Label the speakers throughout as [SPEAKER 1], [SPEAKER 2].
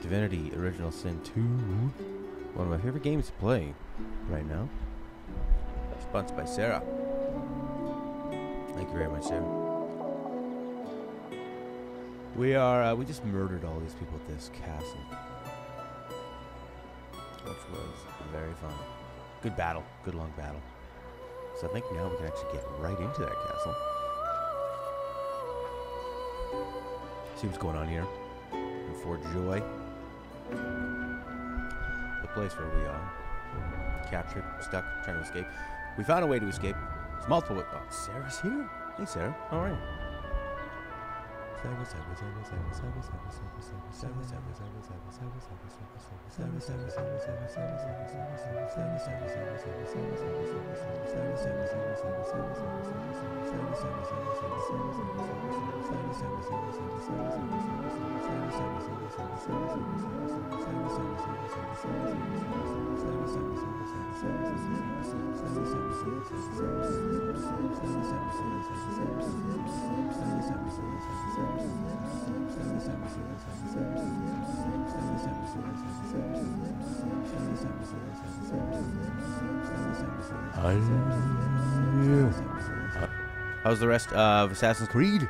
[SPEAKER 1] Divinity Original Sin 2. One of my favorite games to play right now. Sponsored by Sarah. Thank you very much, Sarah. We just murdered all these people at this castle. Which was very fun. Good battle. Good long battle. So I think now we can actually get right into that castle. See what's going on here. In Fort Joy. The place where we are. Captured, stuck, trying to escape. We found a way to escape. There's multiple ways. Oh, Sarah's here. Hey, Sarah. How are you? How's the rest of Assassin's Creed?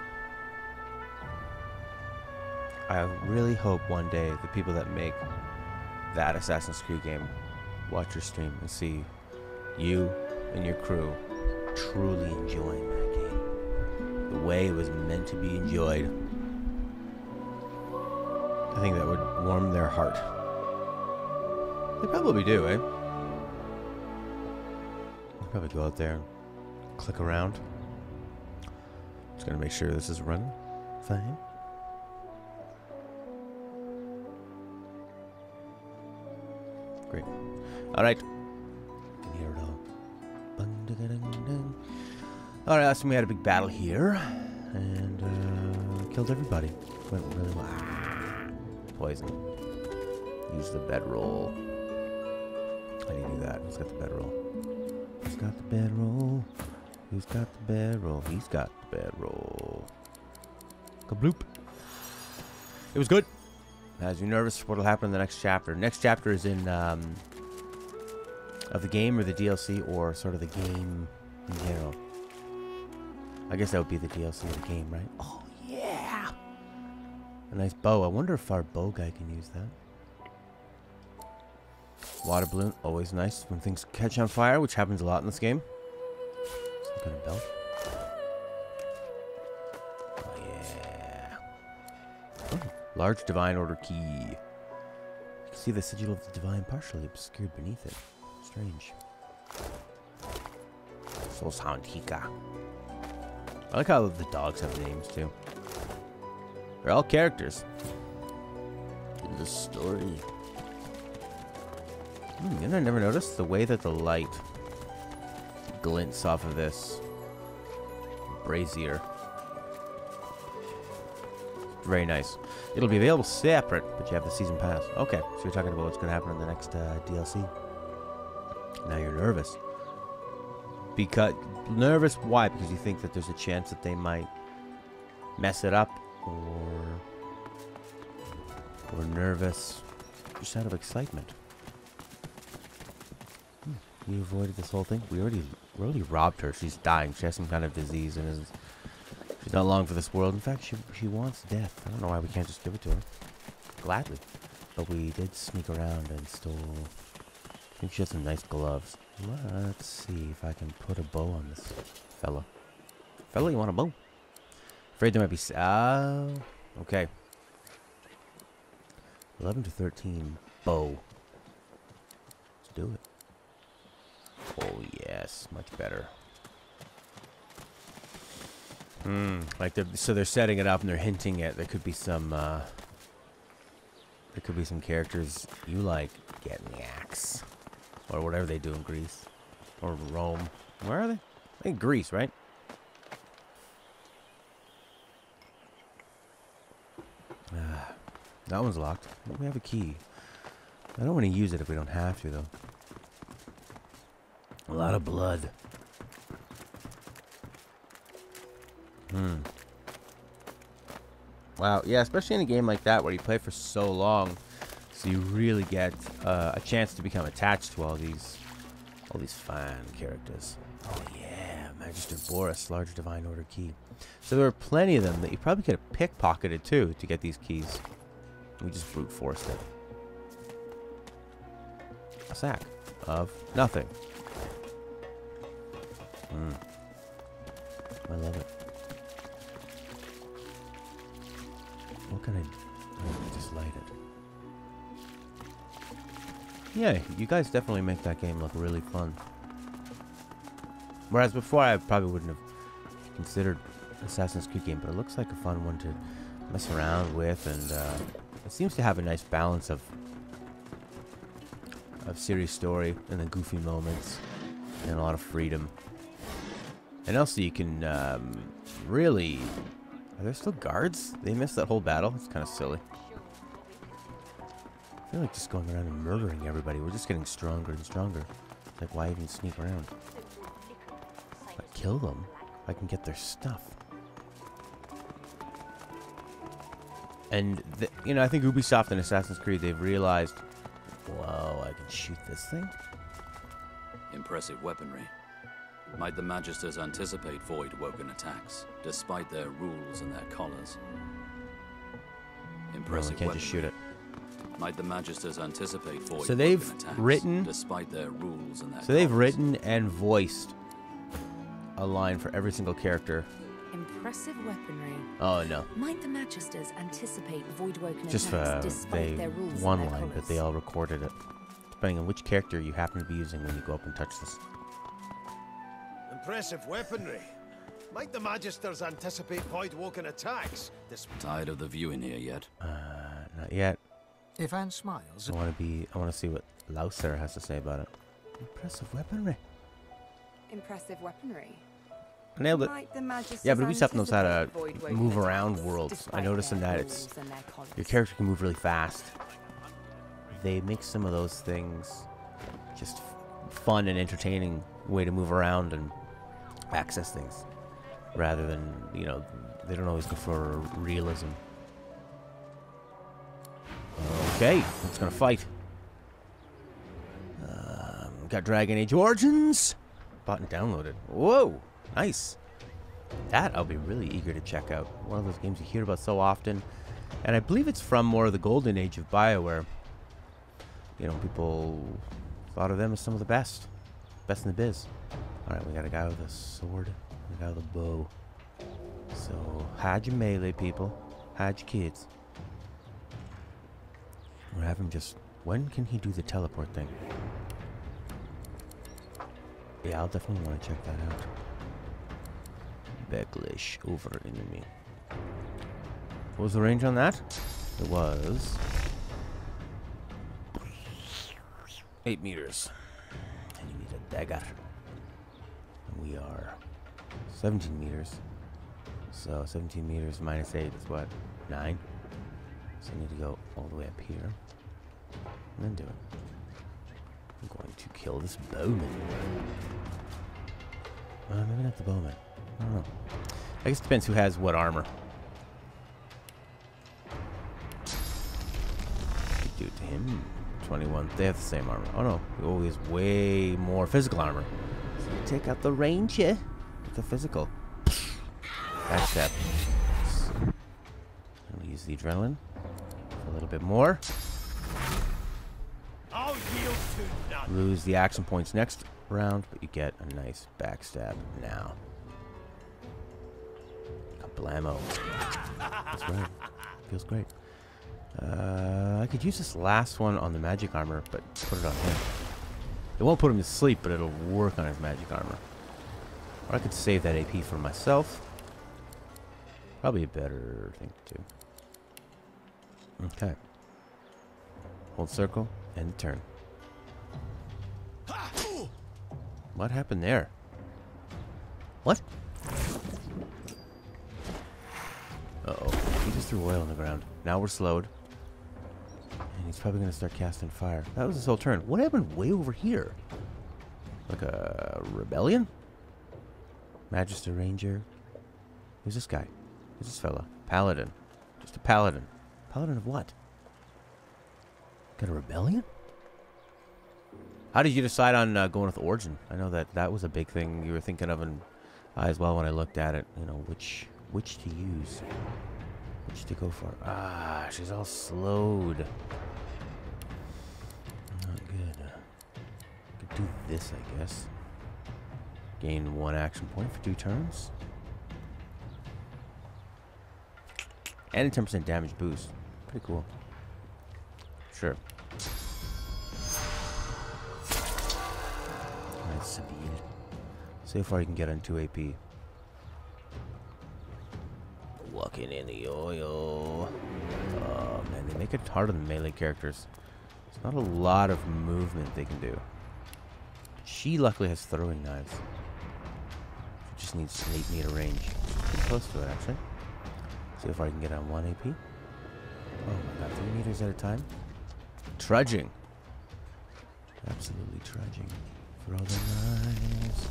[SPEAKER 1] I really hope one day the people that make that Assassin's Creed game watch your stream and see you and your crew truly enjoying that game the way it was meant to be enjoyed. I think that would warm their heart. They probably do, eh? I'll probably go out there and click around. Just gonna make sure this is running fine. Great. Alright. Can hear it all. Alright, last time we had a big battle here. And killed everybody. Went really well. Poison. Use the bedroll. How do you do that? Who's got the bedroll? Who's got the bedroll? Who's got the bedroll? He's got the bedroll. Kabloop. It was good. Has you nervous for what'll happen in the next chapter? Next chapter is in of the game or the DLC or sort of the game in general. I guess that would be the DLC of the game, right? Oh yeah! A nice bow. I wonder if our bow guy can use that. Water balloon, always nice when things catch on fire, which happens a lot in this game. Some kind of belt. Oh yeah. Oh, large divine order key. You can see the sigil of the divine partially obscured beneath it. Strange. Soul Sound Hika. I like how the dogs have names too. They're all characters in the story. You know, I never noticed the way that the light glints off of this brazier. Very nice. It'll be available separate, but you have the season pass. Okay, so you're talking about what's going to happen in the next DLC. Now you're nervous. Because nervous? Why? Because you think that there's a chance that they might mess it up, or nervous just out of excitement. We avoided this whole thing. We already robbed her. She's dying. She has some kind of disease and she's not long for this world. In fact, she wants death. I don't know why we can't just give it to her. Gladly. But we did sneak around and stole. I think she has some nice gloves. Let's see if I can put a bow on this fella. Fella, you want a bow? Afraid there might be. Okay. 11 to 13 bow. Let's do it. Oh yes, much better. Like they're setting it up and they're hinting at there could be some characters you like getting the axe or whatever they do in Greece or Rome. Where are they? I think Greece, right? That one's locked. We have a key. I don't want to use it if we don't have to though. A lot of blood. Wow, yeah, especially in a game like that where you play for so long, so you really get a chance to become attached to all these fine characters. Oh yeah, Magister Boris, large divine order key. So there are plenty of them that you probably could have pickpocketed too to get these keys. We just brute forced it. A sack of nothing. I love it. What can I just light it? Yeah, you guys definitely make that game look really fun. Whereas before I probably wouldn't have considered Assassin's Creed game, but it looks like a fun one to mess around with, and it seems to have a nice balance of serious story and then goofy moments and a lot of freedom. And also you can really... Are there still guards? They missed that whole battle? It's kind of silly. I feel like just going around and murdering everybody. We're just getting stronger and stronger. Like, why even sneak around? If I kill them, I can get their stuff. And, you know, I think Ubisoft and Assassin's Creed, they've realized, whoa, I can shoot this thing?
[SPEAKER 2] Impressive weaponry. Might the Magisters anticipate void-woken attacks, despite their rules and their collars? Impressive
[SPEAKER 1] weaponry. Just shoot it.
[SPEAKER 2] Might the Magisters anticipate void-woken
[SPEAKER 1] so they've
[SPEAKER 2] attacks,
[SPEAKER 1] written,
[SPEAKER 2] despite their rules and their
[SPEAKER 1] so they've written and voiced a line for every single character.
[SPEAKER 3] Impressive weaponry.
[SPEAKER 1] Oh no.
[SPEAKER 3] Might the Magisters anticipate void-woken
[SPEAKER 1] Just
[SPEAKER 3] attacks despite their rules
[SPEAKER 1] one
[SPEAKER 3] and their
[SPEAKER 1] line, but
[SPEAKER 3] collars?
[SPEAKER 1] they all recorded it, depending on which character you happen to be using when you go up and touch this.
[SPEAKER 4] Impressive weaponry. Might the Magisters anticipate void-woken attacks?
[SPEAKER 2] Tired of the viewing here yet?
[SPEAKER 1] Not yet.
[SPEAKER 5] Ivan smiles.
[SPEAKER 1] I want to see what Lauser has to say about it. Impressive weaponry.
[SPEAKER 6] Impressive weaponry.
[SPEAKER 1] I nailed it.
[SPEAKER 6] Might the Magisters
[SPEAKER 1] Yeah, but Ubisoft knows how to
[SPEAKER 6] anticipate void-woken
[SPEAKER 1] move
[SPEAKER 6] attacks
[SPEAKER 1] around worlds. I
[SPEAKER 6] despite
[SPEAKER 1] noticed in
[SPEAKER 6] their
[SPEAKER 1] that it's
[SPEAKER 6] rules and their collars?
[SPEAKER 1] your character can move really fast. They make some of those things just fun and entertaining way to move around and access things, rather than, you know, they don't always go for realism. Okay, let's gonna fight. Got Dragon Age Origins. Bought and downloaded. Whoa, nice. That I'll be really eager to check out. One of those games you hear about so often. And I believe it's from more of the golden age of BioWare. You know, people thought of them as some of the best. Best in the biz. Alright, we got a guy with a sword. We got a guy with a bow. So, hide your melee, people. Hide your kids. Or have him just... When can he do the teleport thing? Yeah, I'll definitely want to check that out. Backlash over enemy. What was the range on that? It was... 8 meters. And you need a dagger. And we are 17 meters. So 17 meters minus 8 is what? 9? So I need to go all the way up here. And then do it. I'm going to kill this bowman. Maybe not the bowman. I don't know. I guess it depends who has what armor. Could do it to him. 21. They have the same armor. Oh no. Oh, he has way more physical armor. So you take out the range, yeah? With the physical. Backstab. And we'll use the adrenaline for a little bit more.
[SPEAKER 4] I'll yield to none.
[SPEAKER 1] Lose the action points next round, but you get a nice backstab now. Kablamo. That's right. Feels great. I could use this last one on the magic armor, but put it on him. It won't put him to sleep, but it'll work on his magic armor. Or I could save that AP for myself. Probably a better thing to do. Okay. Hold circle, and turn. What happened there? What? Uh-oh. He just threw oil on the ground. Now we're slowed. And he's probably going to start casting fire. That was his whole turn. What happened way over here? Like a rebellion? Magister Ranger. Who's this guy? Who's this fella? Paladin. Just a paladin. Paladin of what? Got a rebellion? How did you decide on going with Origin? I know that was a big thing you were thinking of, and as well when I looked at it. You know, which to use, which to go for. Ah, she's all slowed. Not good. Could do this, I guess. Gain 1 action point for 2 turns. And a 10% damage boost. Pretty cool. Sure. Alright, Sabine. So far you can get on 2 AP. Walking in the oil. Oh man, they make it harder than melee characters. There's not a lot of movement they can do. She luckily has throwing knives. She just needs 8 meter range. She's pretty close to it actually. See if I can get on 1 AP. Oh my god, 3 meters at a time. Trudging. Absolutely trudging. Throw the knives.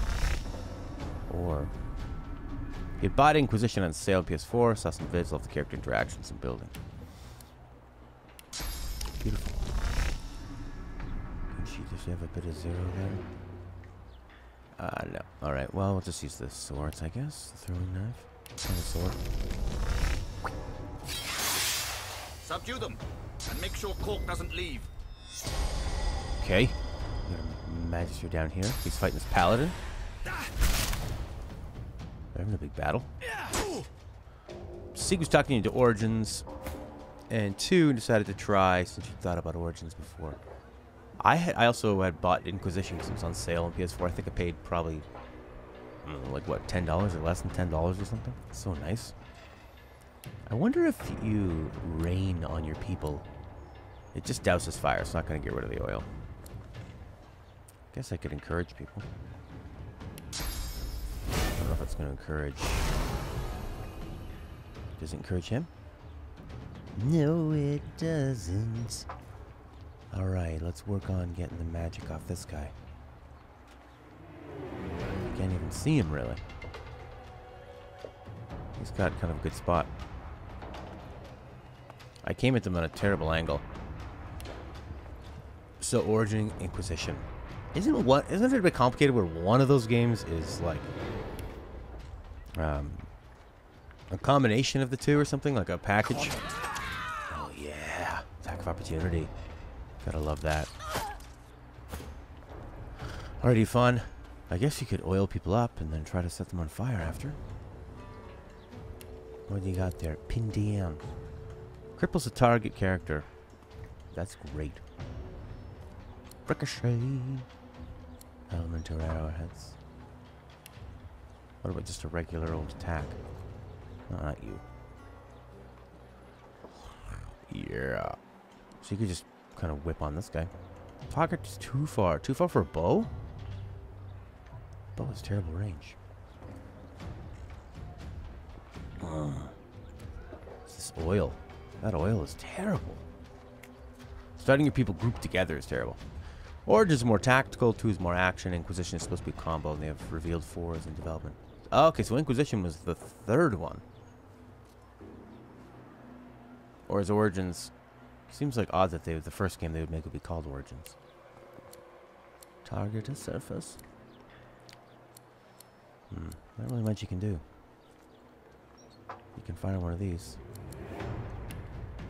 [SPEAKER 1] Or he had bought Inquisition on sale on PS4, saw some vids, loved the character interactions and building. Beautiful. Does she have a bit of 0 there? No. Alright, well, we'll just use the swords, I guess. The throwing knife. And the sword.
[SPEAKER 5] Subdue them, and make sure Cork doesn't leave.
[SPEAKER 1] Okay. We got a Magister down here. He's fighting this paladin. They're having a big battle. Sieg was talking into Origins, and 2 decided to try since you thought about Origins before. I also had bought Inquisition because it was on sale on PS4. I think I paid probably, I don't know, like what, $10 or less than $10 or something. So nice. I wonder if you rain on your people. It just douses fire. It's not going to get rid of the oil. Guess I could encourage people. I don't know if it's going to encourage. Does it encourage him? No, it doesn't. Alright, let's work on getting the magic off this guy. You can't even see him, really. He's got kind of a good spot. I came at them on a terrible angle. So, Origin, Inquisition. Isn't it a bit complicated where one of those games is like a combination of the 2 or something, like a package? Oh yeah, attack of opportunity. Gotta love that. Already fun. I guess you could oil people up and then try to set them on fire after. What do you got there? Pin down. Cripples a target character. That's great. Ricochet. Elemental arrowheads. What about just a regular old attack? No, not you. Yeah. So you could just kind of whip on this guy. Target is too far. Too far for a bow? Bow has terrible range. It's this oil. That oil is terrible. Starting your people grouped together is terrible. Origin is more tactical, 2 is more action, Inquisition is supposed to be a combo, and they have revealed 4s in development. Oh, okay, so Inquisition was the 3rd one. Or is Origins... Seems like odd that the first game they would make would be called Origins. Target a surface. Not really much you can do. You can fire one of these.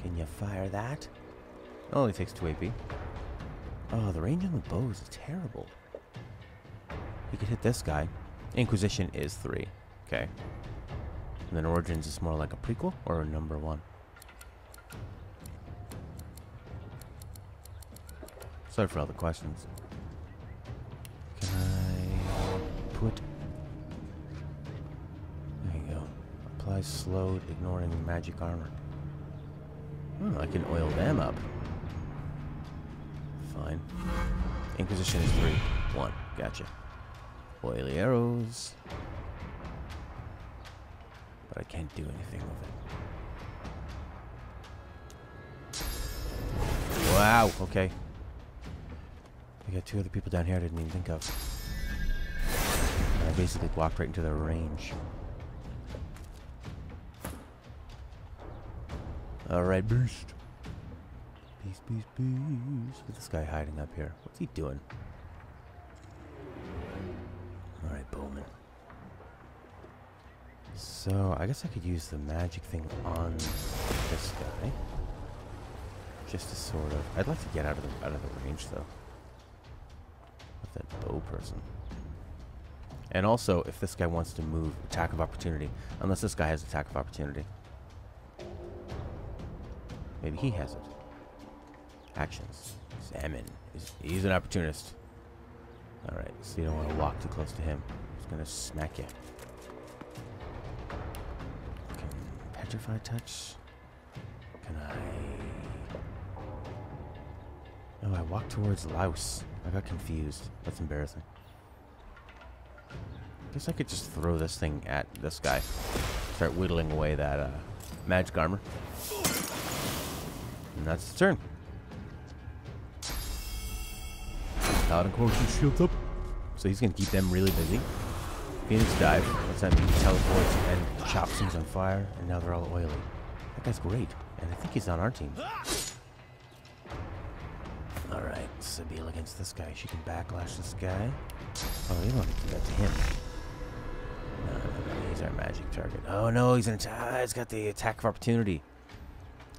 [SPEAKER 1] Can you fire that? It only takes 2 AP. Oh, the range on the bows is terrible. You could hit this guy. Inquisition is 3. Okay. And then Origins is more like a prequel or a number 1. Sorry for all the questions. Can I put... There you go. Apply slowed, ignoring magic armor. Oh, I can oil them up. Fine. Inquisition is 3. 1. Gotcha. Oily arrows. But I can't do anything with it. Wow, okay. I got 2 other people down here I didn't even think of. And I basically walked right into their range. Alright, beast. Beast, beast, beast. Look at this guy hiding up here. What's he doing? Alright, Bowman. So, I guess I could use the magic thing on this guy. Just to sort of... I'd like to get out of the range, though. With that bow person. And also, if this guy wants to move, attack of opportunity. Unless this guy has attack of opportunity. Maybe he has it. Actions. Salmon. He's an opportunist. Alright, so you don't want to walk too close to him. He's going to smack you. Okay, petrified touch. Can I... Oh, I walked towards Louse. I got confused. That's embarrassing. Guess I could just throw this thing at this guy. Start whittling away that magic armor. And that's the turn. Paladin quotient shields up. So he's going to keep them really busy. Phoenix dive. What's that mean? He teleports and chops things on fire. And now they're all oily. That guy's great. And I think he's on our team. Alright, Sabine against this guy. She can backlash this guy. Oh, you don't want to do that to him. No, he's our magic target. Oh no, he's got the attack of opportunity.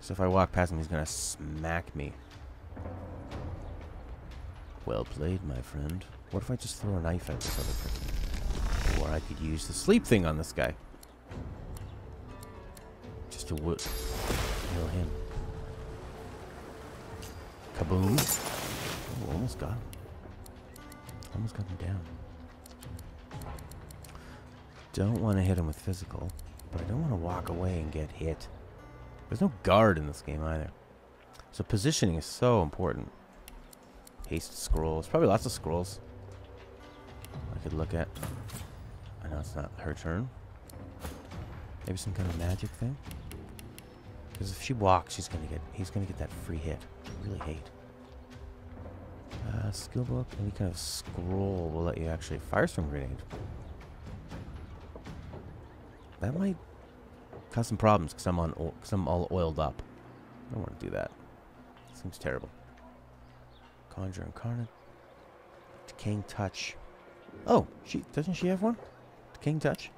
[SPEAKER 1] So if I walk past him, he's gonna smack me. Well played, my friend. What if I just throw a knife at this other person? Or I could use the sleep thing on this guy. Just to heal him. Kaboom. Oh, almost got him. Almost got him down. Don't want to hit him with physical, but I don't want to walk away and get hit. There's no guard in this game either. So positioning is so important. Haste scrolls. Probably lots of scrolls I could look at. I know it's not her turn. Maybe some kind of magic thing. Because if she walks, he's gonna get that free hit. Which I really hate. Skill book. Any kind of scroll will let you actually firestorm grenade. That might cause some problems because I'm all oiled up. I don't want to do that. Seems terrible. Conjure Incarnate. Decaying Touch. Oh, doesn't she have one? Decaying Touch?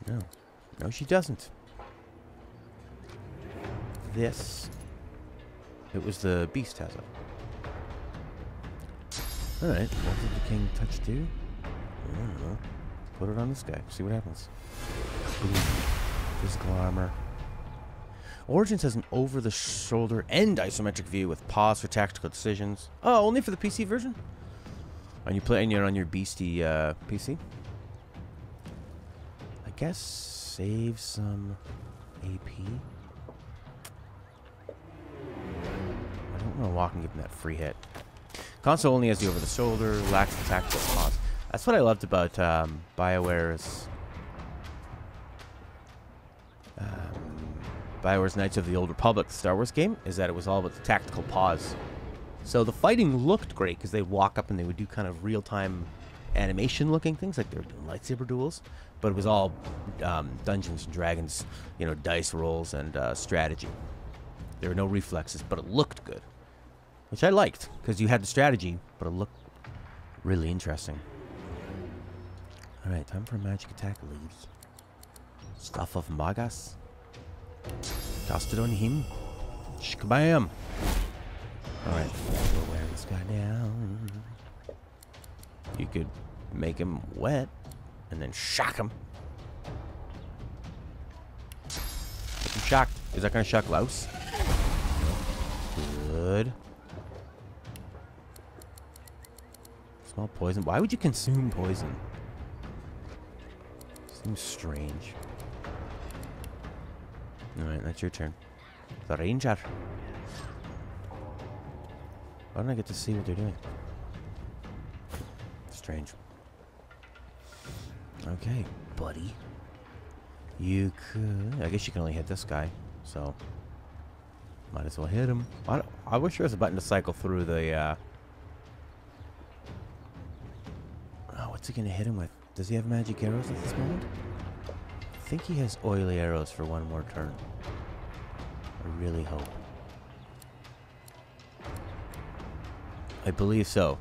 [SPEAKER 1] No. No, she doesn't. This. It was the Beast has it. Alright, what did Decaying Touch do? I don't know. Put it on this guy. See what happens. Physical armor. Origins has an over-the-shoulder and isometric view with pause for tactical decisions. Oh, only for the PC version? And you're on your beastie PC? I guess save some AP. I don't want to walk and give him that free hit. Console only has the over-the-shoulder, lacks the tactical pause. That's what I loved about BioWare's Knights of the Old Republic Star Wars game, is that it was all about the tactical pause. So the fighting looked great because they walk up and they would do kind of real-time animation-looking things, like they were doing lightsaber duels, but it was all Dungeons and Dragons, you know, dice rolls and strategy. There were no reflexes, but it looked good, which I liked because you had the strategy, but it looked really interesting. Alright, time for a magic attack, ladies. Stuff of Magas. Tossed it on him. Shkabam! Alright, we'll wear this guy down. You could make him wet and then shock him. Make him shocked. Is that gonna shock Louse? Good. Small poison. Why would you consume poison? Seems strange. Alright, that's your turn. The Ranger. Why don't I get to see what they're doing? Strange. Okay, buddy. You could... I guess you can only hit this guy, so... Might as well hit him. I wish there was a button to cycle through the... Oh, what's he gonna hit him with? Does he have magic arrows at this moment? I think he has oily arrows for one more turn. really hope. I believe so.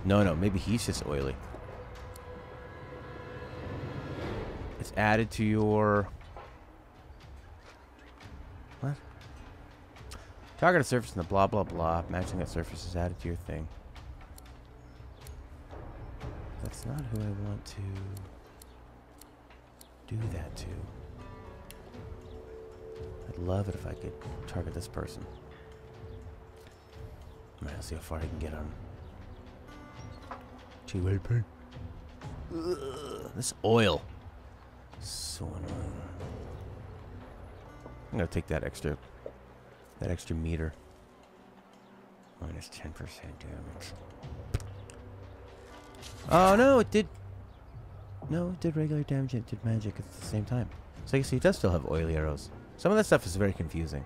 [SPEAKER 1] No, maybe he's just oily. It's added to your... What? Target a surface in the blah blah blah. Matching that surface is added to your thing. That's not who I want to do that to. I'd love it if I could target this person. Alright, I'll see how far I can get on. T-Way. This oil. So annoying. I'm gonna take that extra meter. Minus 10% damage. Oh no, it did. No, it did regular damage and it did magic at the same time. So I guess he does still have oily arrows. Some of that stuff is very confusing.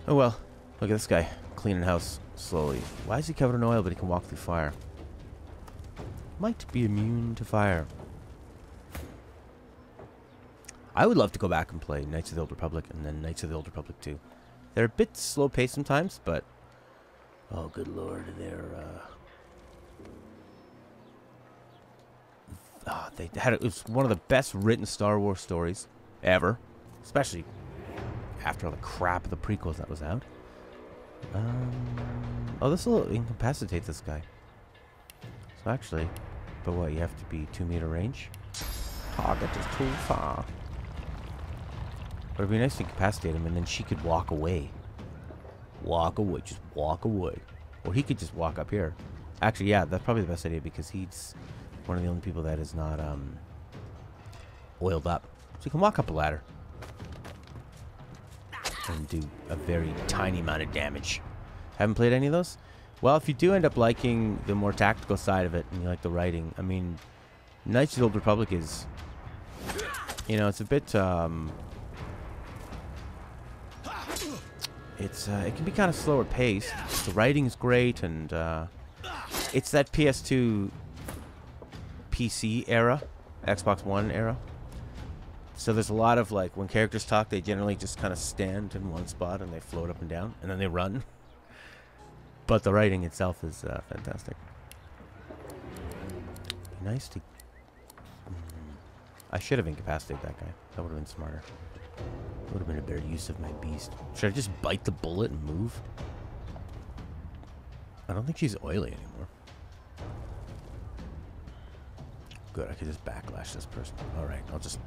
[SPEAKER 1] Oh well. Look at this guy cleaning house slowly. Why is he covered in oil but he can walk through fire? Might be immune to fire. I would love to go back and play Knights of the Old Republic and then Knights of the Old Republic 2. They're a bit slow paced sometimes, but oh good lord, they're they had it was one of the best written Star Wars stories ever, especially after all the crap of the prequels that was out. Oh, this will incapacitate this guy. So actually, but what, you have to be 2-meter range? Target is too far. But it'd be nice to incapacitate him and then she could walk away. Walk away, just walk away. Or he could just walk up here. Actually, yeah, that's probably the best idea because he's one of the only people that is not oiled up. So you can walk up a ladder. And do a very tiny amount of damage. Haven't played any of those? Well, if you do end up liking the more tactical side of it and you like the writing, I mean, Knights of the Old Republic is, you know, it's a bit, it can be kind of slower paced. The writing is great, and it's that PS2 PC era, Xbox One era. So there's a lot of, like, when characters talk, they generally just kind of stand in one spot and they float up and down, and then they run. But the writing itself is fantastic. Nice to... I should have incapacitated that guy. That would have been smarter. Would have been a better use of my beast. Should I just bite the bullet and move? I don't think she's oily anymore. Good, I could just backlash this person. Alright, I'll just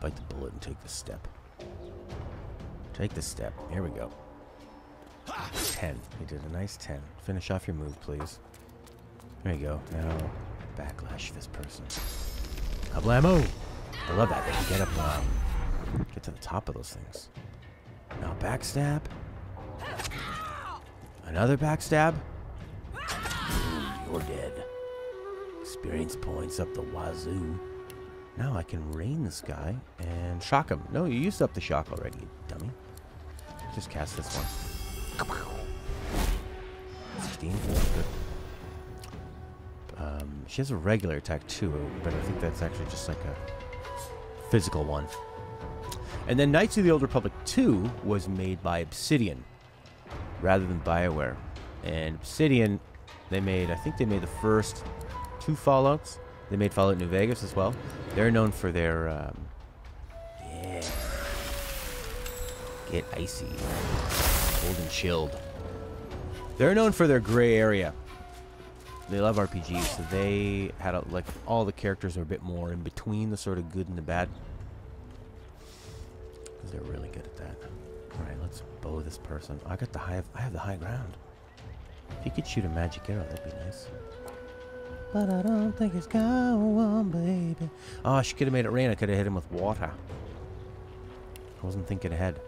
[SPEAKER 1] bite the bullet and take the step. Take the step. Here we go. 10. You did a nice 10. Finish off your move, please. There you go. Now, backlash this person. Kablamo! I love that. They can get up, get to the top of those things. Now, backstab. Another backstab. You're dead. Experience points up the wazoo. Now I can rain this guy and shock him. No, you used up the shock already, you dummy. Just cast this one. 16, that's good. She has a regular attack too, but I think that's actually just like a physical one. And then Knights of the Old Republic 2 was made by Obsidian rather than BioWare. And Obsidian, they made, I think they made the first 2 Fallouts. They made Fallout New Vegas as well. They're known for their, yeah, get icy, cold and chilled. They're known for their gray area. They love RPGs, so they had, like, all the characters are a bit more in between the sort of good and the bad. Because they're really good at that. Alright, let's bow this person. I have the high ground. If you could shoot a magic arrow, that'd be nice. But I don't think it's going, baby. Oh, she could have made it rain. I could have hit him with water. I wasn't thinking ahead.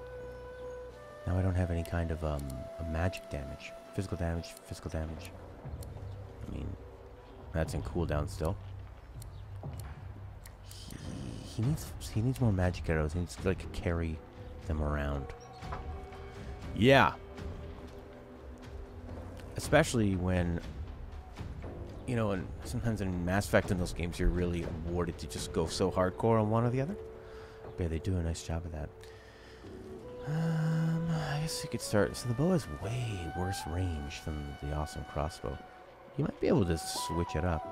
[SPEAKER 1] Now I don't have any kind of a magic damage. Physical damage, physical damage. I mean, that's in cooldown still. He needs more magic arrows. He needs to, like, carry them around. Yeah. Especially when, you know, and sometimes in Mass Effect in those games, you're really awarded to just go so hardcore on one or the other. Yeah, they do a nice job of that. I guess you could start. So the bow has way worse range than the awesome crossbow. You might be able to switch it up.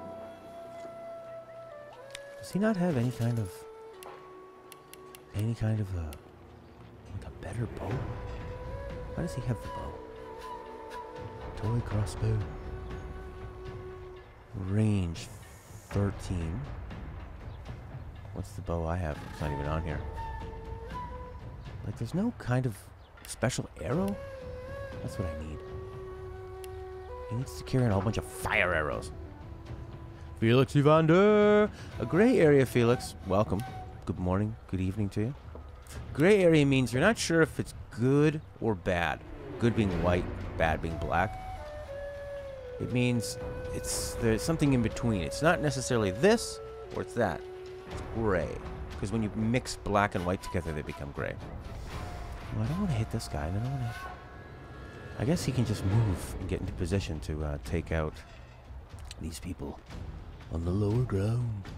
[SPEAKER 1] Does he not have any kind of like a better bow? Why does he have the bow? Toy crossbow. Range 13. What's the bow I have? It's not even on here. Like, there's no kind of special arrow? That's what I need. He needs to carry in a whole bunch of fire arrows. Felix Evander! A gray area, Felix. Welcome. Good morning. Good evening to you. Gray area means you're not sure if it's good or bad. Good being white, bad being black. It means there's something in between. It's not necessarily this or it's that. It's gray. Because when you mix black and white together, they become gray. Well, I don't want to hit this guy. I don't want to... I guess he can just move and get into position to take out these people on the lower ground.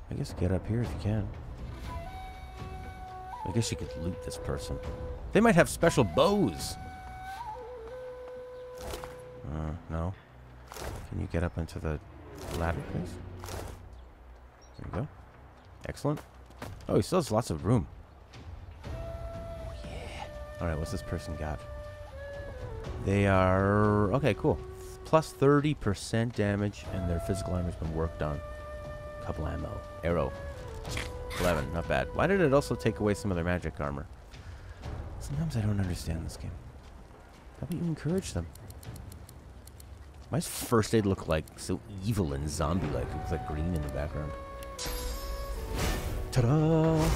[SPEAKER 1] I guess get up here if you can. I guess you could loot this person. They might have special bows. No. Can you get up into the ladder, please? There you go. Excellent. Oh, he still has lots of room. Yeah. Alright, what's this person got? They are... Okay, cool. Plus 30% damage, and their physical armor's been worked on. Couple ammo. Arrow. 11, not bad. Why did it also take away some of their magic armor? Sometimes I don't understand this game. How about you encourage them? Why does first aid look like so evil and zombie-like? It looks like green in the background. Ta-da!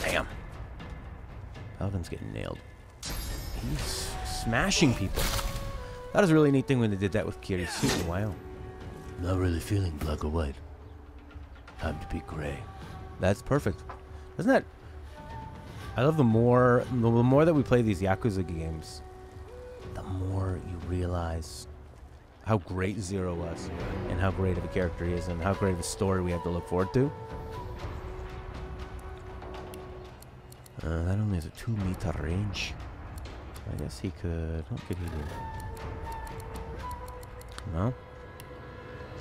[SPEAKER 1] Damn. Paladin's getting nailed. He's smashing people. That was a really neat thing when they did that with Kiri's suit. Wow. Not really feeling black or white. Time to be gray. That's perfect. Isn't that... I love the more that we play these Yakuza games, the more you realize how great Zero was, and how great of a character he is, and how great of a story we have to look forward to. That only has a 2-meter range. I guess he could... What could he do? No?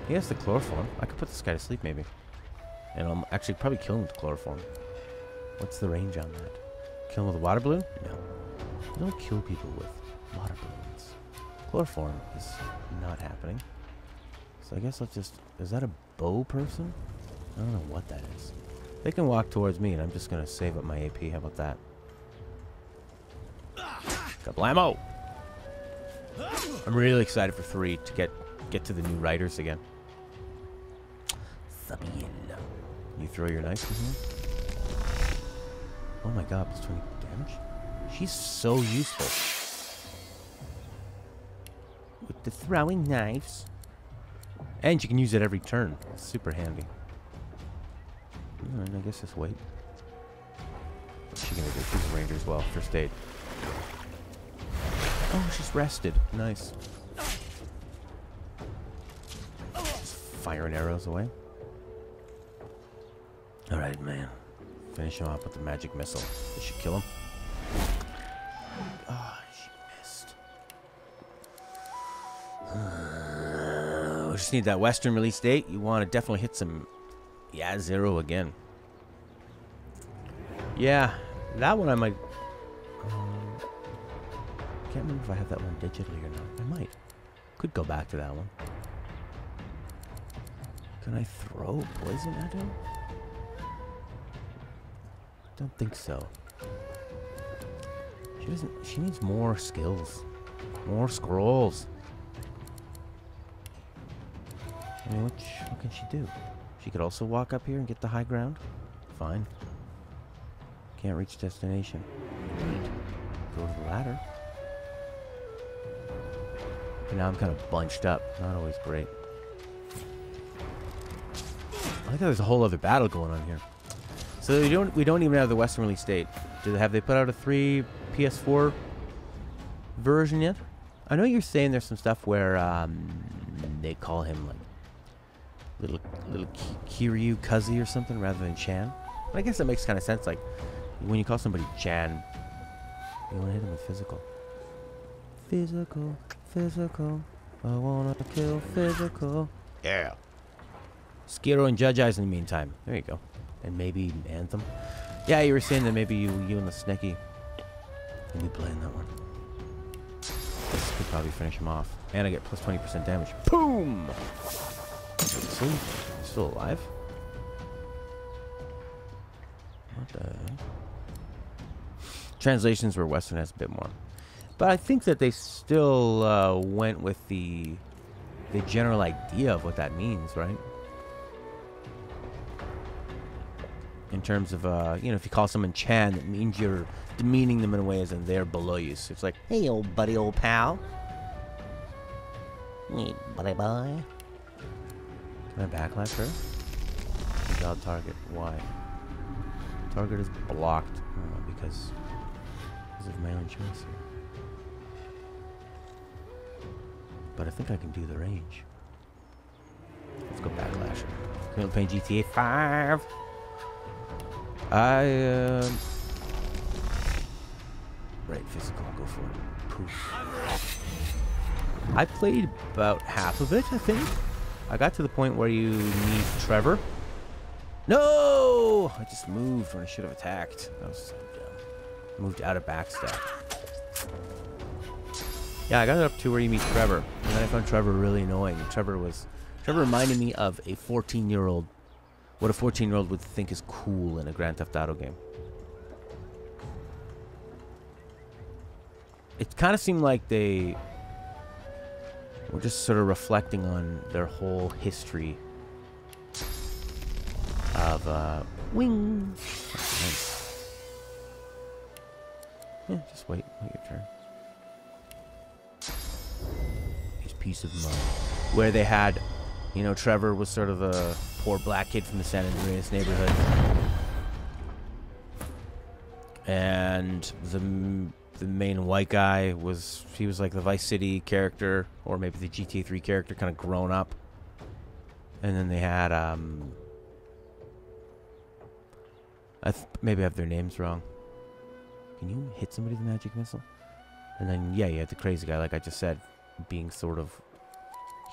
[SPEAKER 1] He has the chloroform. I could put this guy to sleep, maybe. And I'll actually probably kill him with chloroform. What's the range on that? Kill him with a water balloon? No. You don't kill people with water balloons. Chloroform is not happening. So I guess let's just... Is that a bow person? I don't know what that is. They can walk towards me, and I'm just going to save up my AP. How about that? Kablamo! I'm really excited for 3 to get to the new writers again. Sabine. You throw your knife in here? Oh my god, plus 20 damage? She's so useful. With the throwing knives. And you can use it every turn. It's super handy. Alright, I guess just wait. What's she gonna do? She's a ranger as well. First aid. Oh, she's rested. Nice. Just firing arrows away. Alright, man. Finish him off with the magic missile. Did she kill him? Oh, she missed. We just need that Western release date. You want to definitely hit some... Yeah, Zero again. Yeah, that one I might... Can't remember if I have that one digitally or not. I might. Could go back to that one. Can I throw poison at him? Don't think so. She doesn't... She needs more skills. More scrolls. I mean, what can she do? She could also walk up here and get the high ground. Fine. Can't reach destination. Neat. Go to the ladder. But now I'm kind of bunched up. Not always great. I like how there's a whole other battle going on here. So we don't even have the Western release date. Have they put out a 3 PS4 version yet? I know you're saying there's some stuff where they call him like Little Kiryu Kazi or something rather than Chan. But I guess that makes kind of sense. Like, when you call somebody Chan, you want to hit them with physical. Physical, physical. I want to kill physical. Yeah. Skiro and Judge Eyes in the meantime. There you go. And maybe Anthem. Yeah, you were saying that maybe you and the Snecky will be playing that one. This could probably finish him off. And I get plus 20% damage. Boom! Still alive? What the heck? Translations where Western has a bit more. But I think that they still went with the general idea of what that means, right? In terms of, you know, if you call someone Chan, that means you're demeaning them in a way as in they're below you. So it's like, hey, old buddy, old pal. Hey, buddy boy. Can I backlash her? Job target. Why? Target is blocked. Oh, because of my own choice here. But I think I can do the range. Let's go backlash her. Currently playing GTA 5. Right, physical, go for it. Poof. I played about half of it, I think. I got to the point where you need Trevor. No! I just moved when I should have attacked. That was so dumb. Moved out of backstab. Yeah, I got it up to where you meet Trevor. And then I found Trevor really annoying. Trevor reminded me of a 14-year-old. What a 14-year-old would think is cool in a Grand Theft Auto game. It kind of seemed like they were just sort of reflecting on their whole history of wing. Nice. Yeah, just wait your turn. Piece of mud. Where they had, you know, Trevor was sort of the poor black kid from the San Andreas neighborhood. And the main white guy was, he was like the Vice City character, or maybe the GTA 3 character, kind of grown up. And then they had, maybe I have their names wrong. Can you hit somebody with a magic missile? And then, yeah, you had the crazy guy, like I just said, being sort of,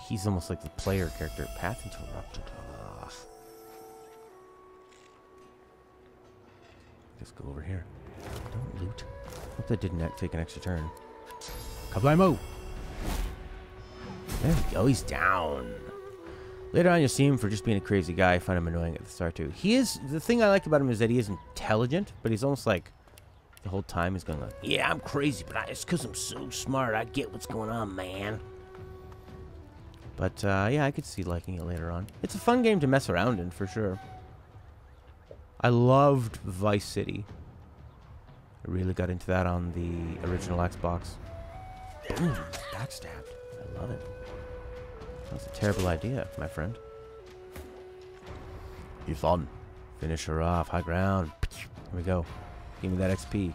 [SPEAKER 1] he's almost like the player character. Path interrupted. Ugh. Just go over here. Don't loot. Hope that didn't take an extra turn. Kablamo! There we go. He's down. Later on, you'll see him for just being a crazy guy. I find him annoying at the start too. He is, the thing I like about him is that he is intelligent, but he's almost like the whole time he's going like, yeah, I'm crazy, but it's because I'm so smart. I get what's going on, man. But, yeah, I could see liking it later on. It's a fun game to mess around in, for sure. I loved Vice City. I really got into that on the original Xbox. Boom, backstabbed. I love it. That's a terrible idea, my friend. You fun. Finish her off. High ground. Here we go. Give me that XP.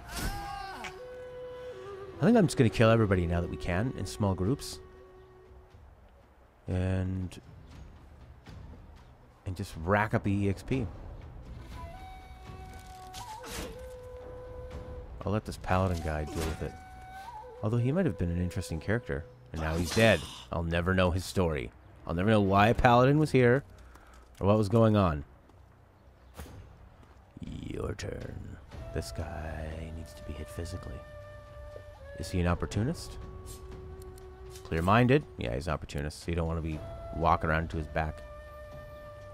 [SPEAKER 1] I think I'm just going to kill everybody now that we can in small groups. And just rack up the EXP. I'll let this paladin guy deal with it. Although he might have been an interesting character. And now he's dead. I'll never know his story. I'll never know why a paladin was here. Or what was going on. Your turn. This guy needs to be hit physically. Is he an opportunist? Clear-minded? Yeah, he's an opportunist. So you don't want to be walking around to his back.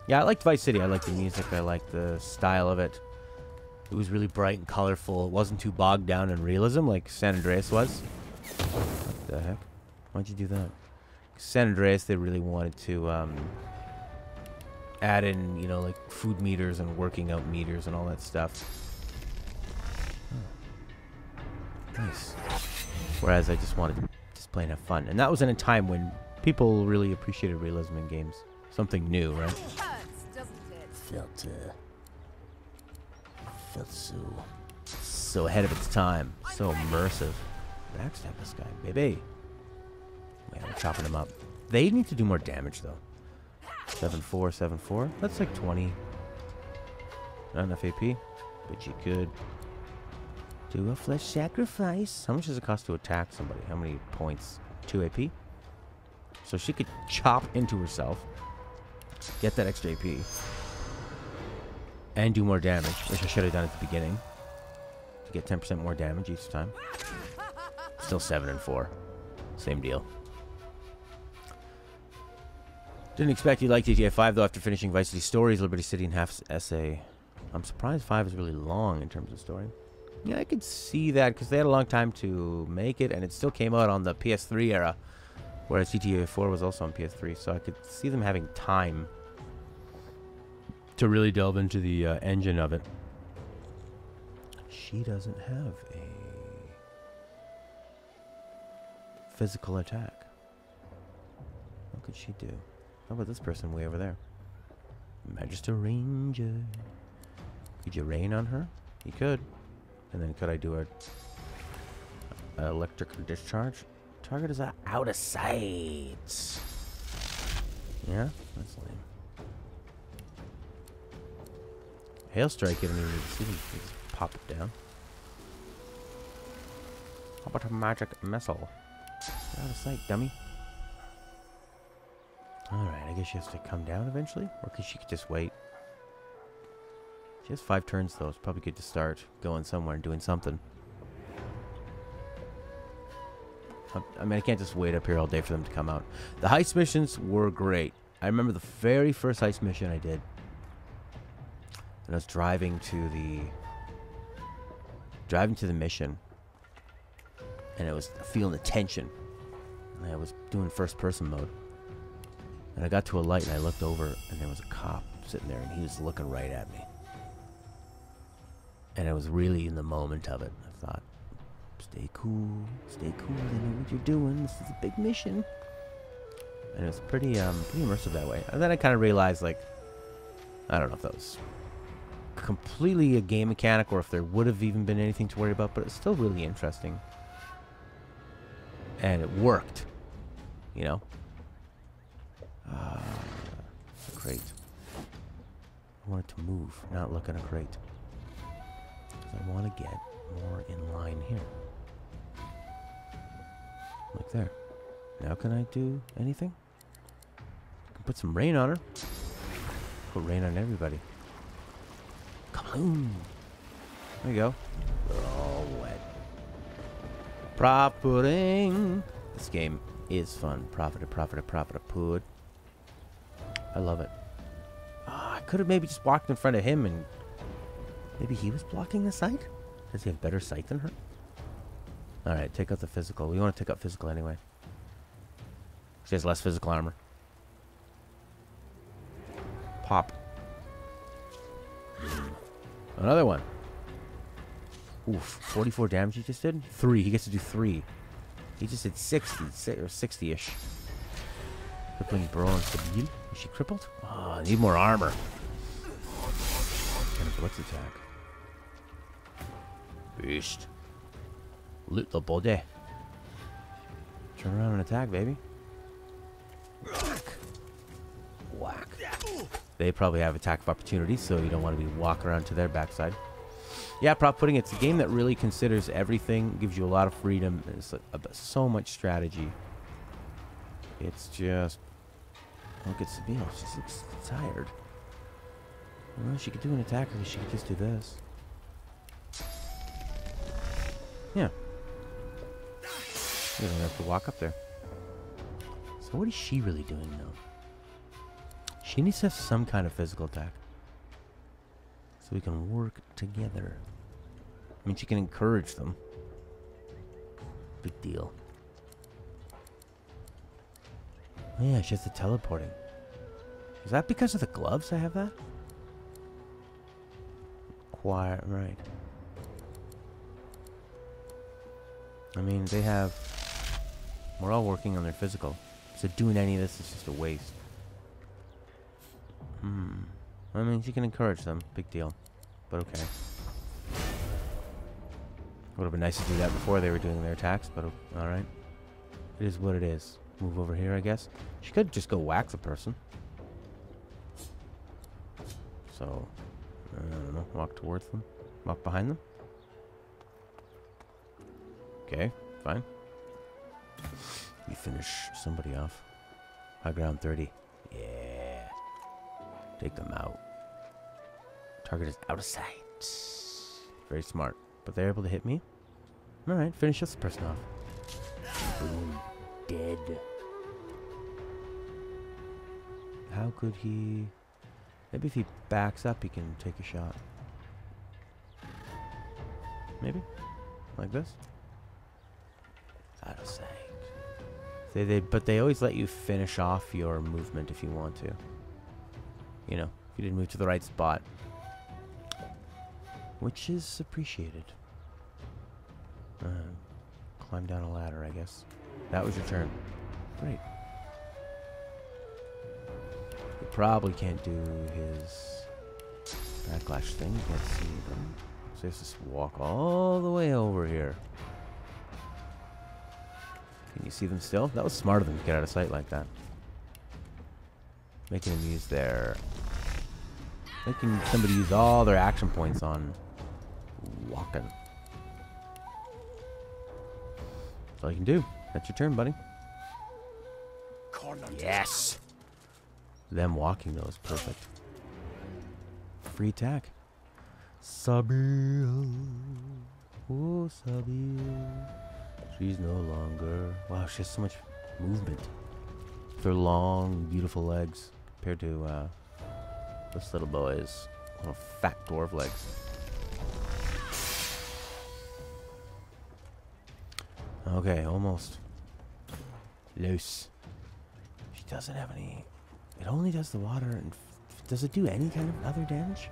[SPEAKER 1] Yeah, I liked Vice City. I liked the music. I liked the style of it. It was really bright and colorful. It wasn't too bogged down in realism like San Andreas was. What the heck? Why'd you do that? San Andreas, they really wanted to add in, you know, like food meters and working out meters and all that stuff. Oh. Nice. Whereas I just wanted to just play and have fun. And that was in a time when people really appreciated realism in games. Something new, right? Felt so ahead of its time. So immersive. Backstab this guy, baby. Yeah, we're chopping him up. They need to do more damage, though. 7-4, 7-4. That's like 20. Not enough AP, but you could do a flesh sacrifice. How much does it cost to attack somebody? How many points? 2 AP. So she could chop into herself, get that extra AP, and do more damage, which I should have done at the beginning. To get 10% more damage each time. Still 7-4. Same deal. Didn't expect you liked GTA 5 though after finishing Vice City Stories, Liberty City, and Half Essay. I'm surprised 5 is really long in terms of story. Yeah, I could see that because they had a long time to make it, and it still came out on the PS3 era, whereas GTA 4 was also on PS3, so I could see them having time to really delve into the engine of it. She doesn't have a physical attack. What could she do? How about this person way over there? Magister Ranger. Could you rain on her? You could. And then could I do a electric discharge? Target is out of sight. Yeah, that's lame. Hail strike, you don't even need to see them. You just pop it down. How about a magic missile? Get out of sight, dummy. Alright, I guess she has to come down eventually? Or could she just wait? She has 5 turns though. It's probably good to start going somewhere and doing something. I mean, I can't just wait up here all day for them to come out. The heist missions were great. I remember the very first heist mission I did. And I was driving to the mission. And I was feeling the tension. And I was doing first person mode. And I got to a light and I looked over and there was a cop sitting there and he was looking right at me. And I was really in the moment of it. I thought, stay cool, they know what you're doing, this is a big mission. And it was pretty immersive that way. And then I kind of realized, like, I don't know if that was completely a game mechanic or if there would have even been anything to worry about, but it's still really interesting. And it worked, you know? Crate. I want it to move, not look at a crate. Because I want to get more in line here. Like there. Now can I do anything? I can put some rain on her. Put rain on everybody. Kaboom! There you go. We're all wet. Prop pudding! This game is fun. Profit. Pud. I love it. Oh, I could have maybe just walked in front of him and maybe he was blocking the sight? Does he have better sight than her? Alright, take out the physical. We want to take out physical anyway. She has less physical armor. Pop. Another one. Oof, 44 damage he just did? 3. He gets to do 3. He just did 60 or 60-ish. Crippling Burrow and Sabine. Is she crippled? Oh, I need more armor. And a blitz attack. Beast. Loot the body. Turn around and attack, baby. Whack. They probably have attack of opportunity, so you don't want to be walking around to their backside. Yeah, prop pudding. It's a game that really considers everything. Gives you a lot of freedom. It's so much strategy. It's just... Look at Sabine. She just looks tired. Well, she could do an attack, or she could just do this. Yeah. You don't have to walk up there. So what is she really doing now? She needs to have some kind of physical attack. So we can work together. I mean, she can encourage them. Big deal. Oh, yeah, she has the teleporting. Is that because of the gloves I have that? Quiet, right. I mean, they have... We're all working on their physical. So doing any of this is just a waste. I mean, she can encourage them. Big deal. But okay. Would have been nice to do that before they were doing their attacks, but alright. It is what it is. Move over here, I guess. She could just go whack the person. So, I don't know. Walk towards them. Walk behind them. Okay, fine. You finish somebody off. High ground 30. Yeah. Take them out. Target is out of sight. Very smart. But they're able to hit me. Alright, finish this person off. Boom. Dead. How could he... Maybe if he backs up, he can take a shot. Maybe? Like this? Out of sight. But they always let you finish off your movement if you want to. You know, if you didn't move to the right spot. Which is appreciated. Climb down a ladder, I guess. That was your turn. Great. You probably can't do his backlash thing. You can't see them. So he has to just walk all the way over here. Can you see them still? That was smart of them to get out of sight like that. Making them use their... Making somebody use all their action points on walking. That's all you can do. That's your turn, buddy.
[SPEAKER 4] Corner.
[SPEAKER 1] Yes! Them walking, though, is perfect. Free attack. Sabil. Oh, Sabil. She's no longer... Wow, she has so much movement. With her long, beautiful legs. Compared to this little boy's little fat dwarf legs. Okay, almost. Loose. She doesn't have any... It only does the water and... Does it do any kind of other damage?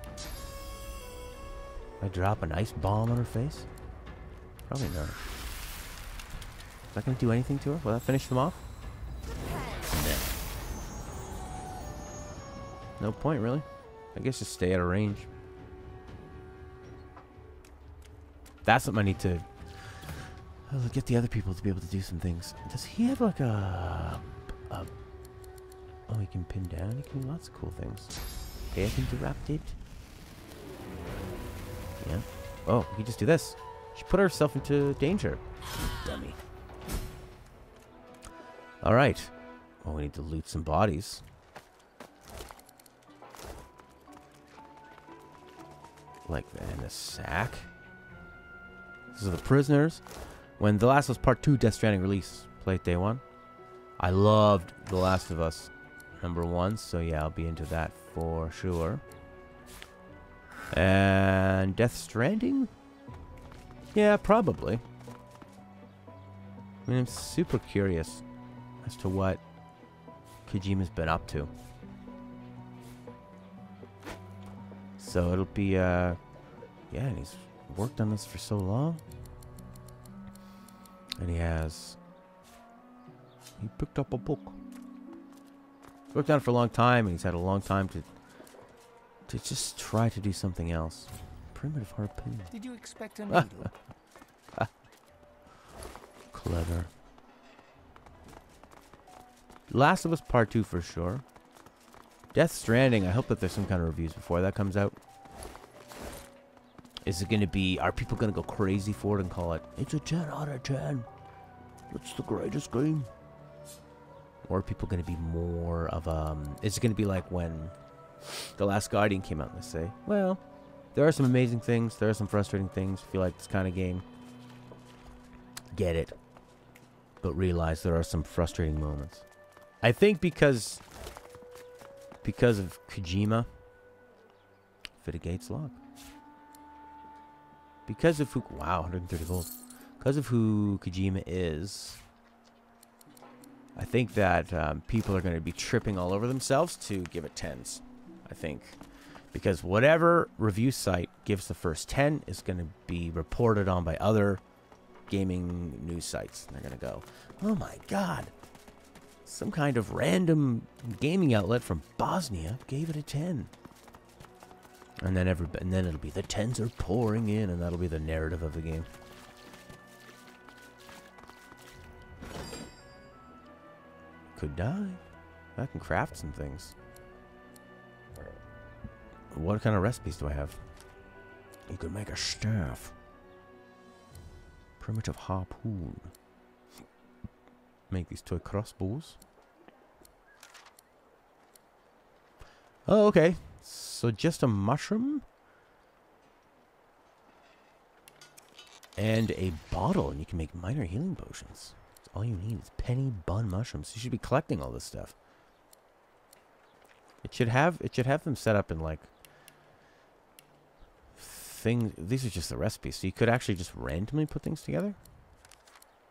[SPEAKER 1] I drop an ice bomb on her face? Probably not. Is that going to do anything to her? Will that finish them off? No. No point, really. I guess just stay out of range. That's something I need to... get the other people to be able to do some things. Does he have like a... Oh, he can pin down. He can do lots of cool things. Air interrupted. Yeah. Oh, he can just do this. She put herself into danger. Dummy. Alright. Well, we need to loot some bodies. Like that in a sack. These are the prisoners. When The Last of Us Part 2 Death Stranding release, played day 1. I loved The Last of Us #1, so yeah, I'll be into that for sure. And Death Stranding? Yeah, probably. I mean, I'm super curious as to what Kojima's been up to. So it'll be, yeah, and he's worked on this for so long. And he picked up a book. Worked on it for a long time, and he's had a long time to just try to do something else. Primitive harpoon.
[SPEAKER 5] Did you expect a needle?
[SPEAKER 1] Clever. Last of Us Part 2 for sure. Death Stranding, I hope that there's some kind of reviews before that comes out. Is it going to be... Are people going to go crazy for it and call it... It's a 10 out of 10. It's the greatest game. Or are people going to be more of a... Is it going to be like when The Last Guardian came out and they say, well, there are some amazing things. There are some frustrating things. If you like this kind of game, get it. But realize there are some frustrating moments. I think because of Kojima, Fit a Gates lock. Because of who... Wow, 130 gold. Because of who Kojima is, I think that people are going to be tripping all over themselves to give it 10s. I think. Because whatever review site gives the first 10 is going to be reported on by other gaming news sites. They're going to go, oh my god. Some kind of random gaming outlet from Bosnia gave it a 10. And then it'll be the 10s are pouring in, and that'll be the narrative of the game. Could die. I can craft some things. What kind of recipes do I have? You could make a staff. Primitive harpoon. Make these toy crossbows. Oh, okay. So just a mushroom? And a bottle, and you can make minor healing potions. That's all you need is penny bun mushrooms. You should be collecting all this stuff. It should have them set up in like things. These are just the recipes, so you could actually just randomly put things together.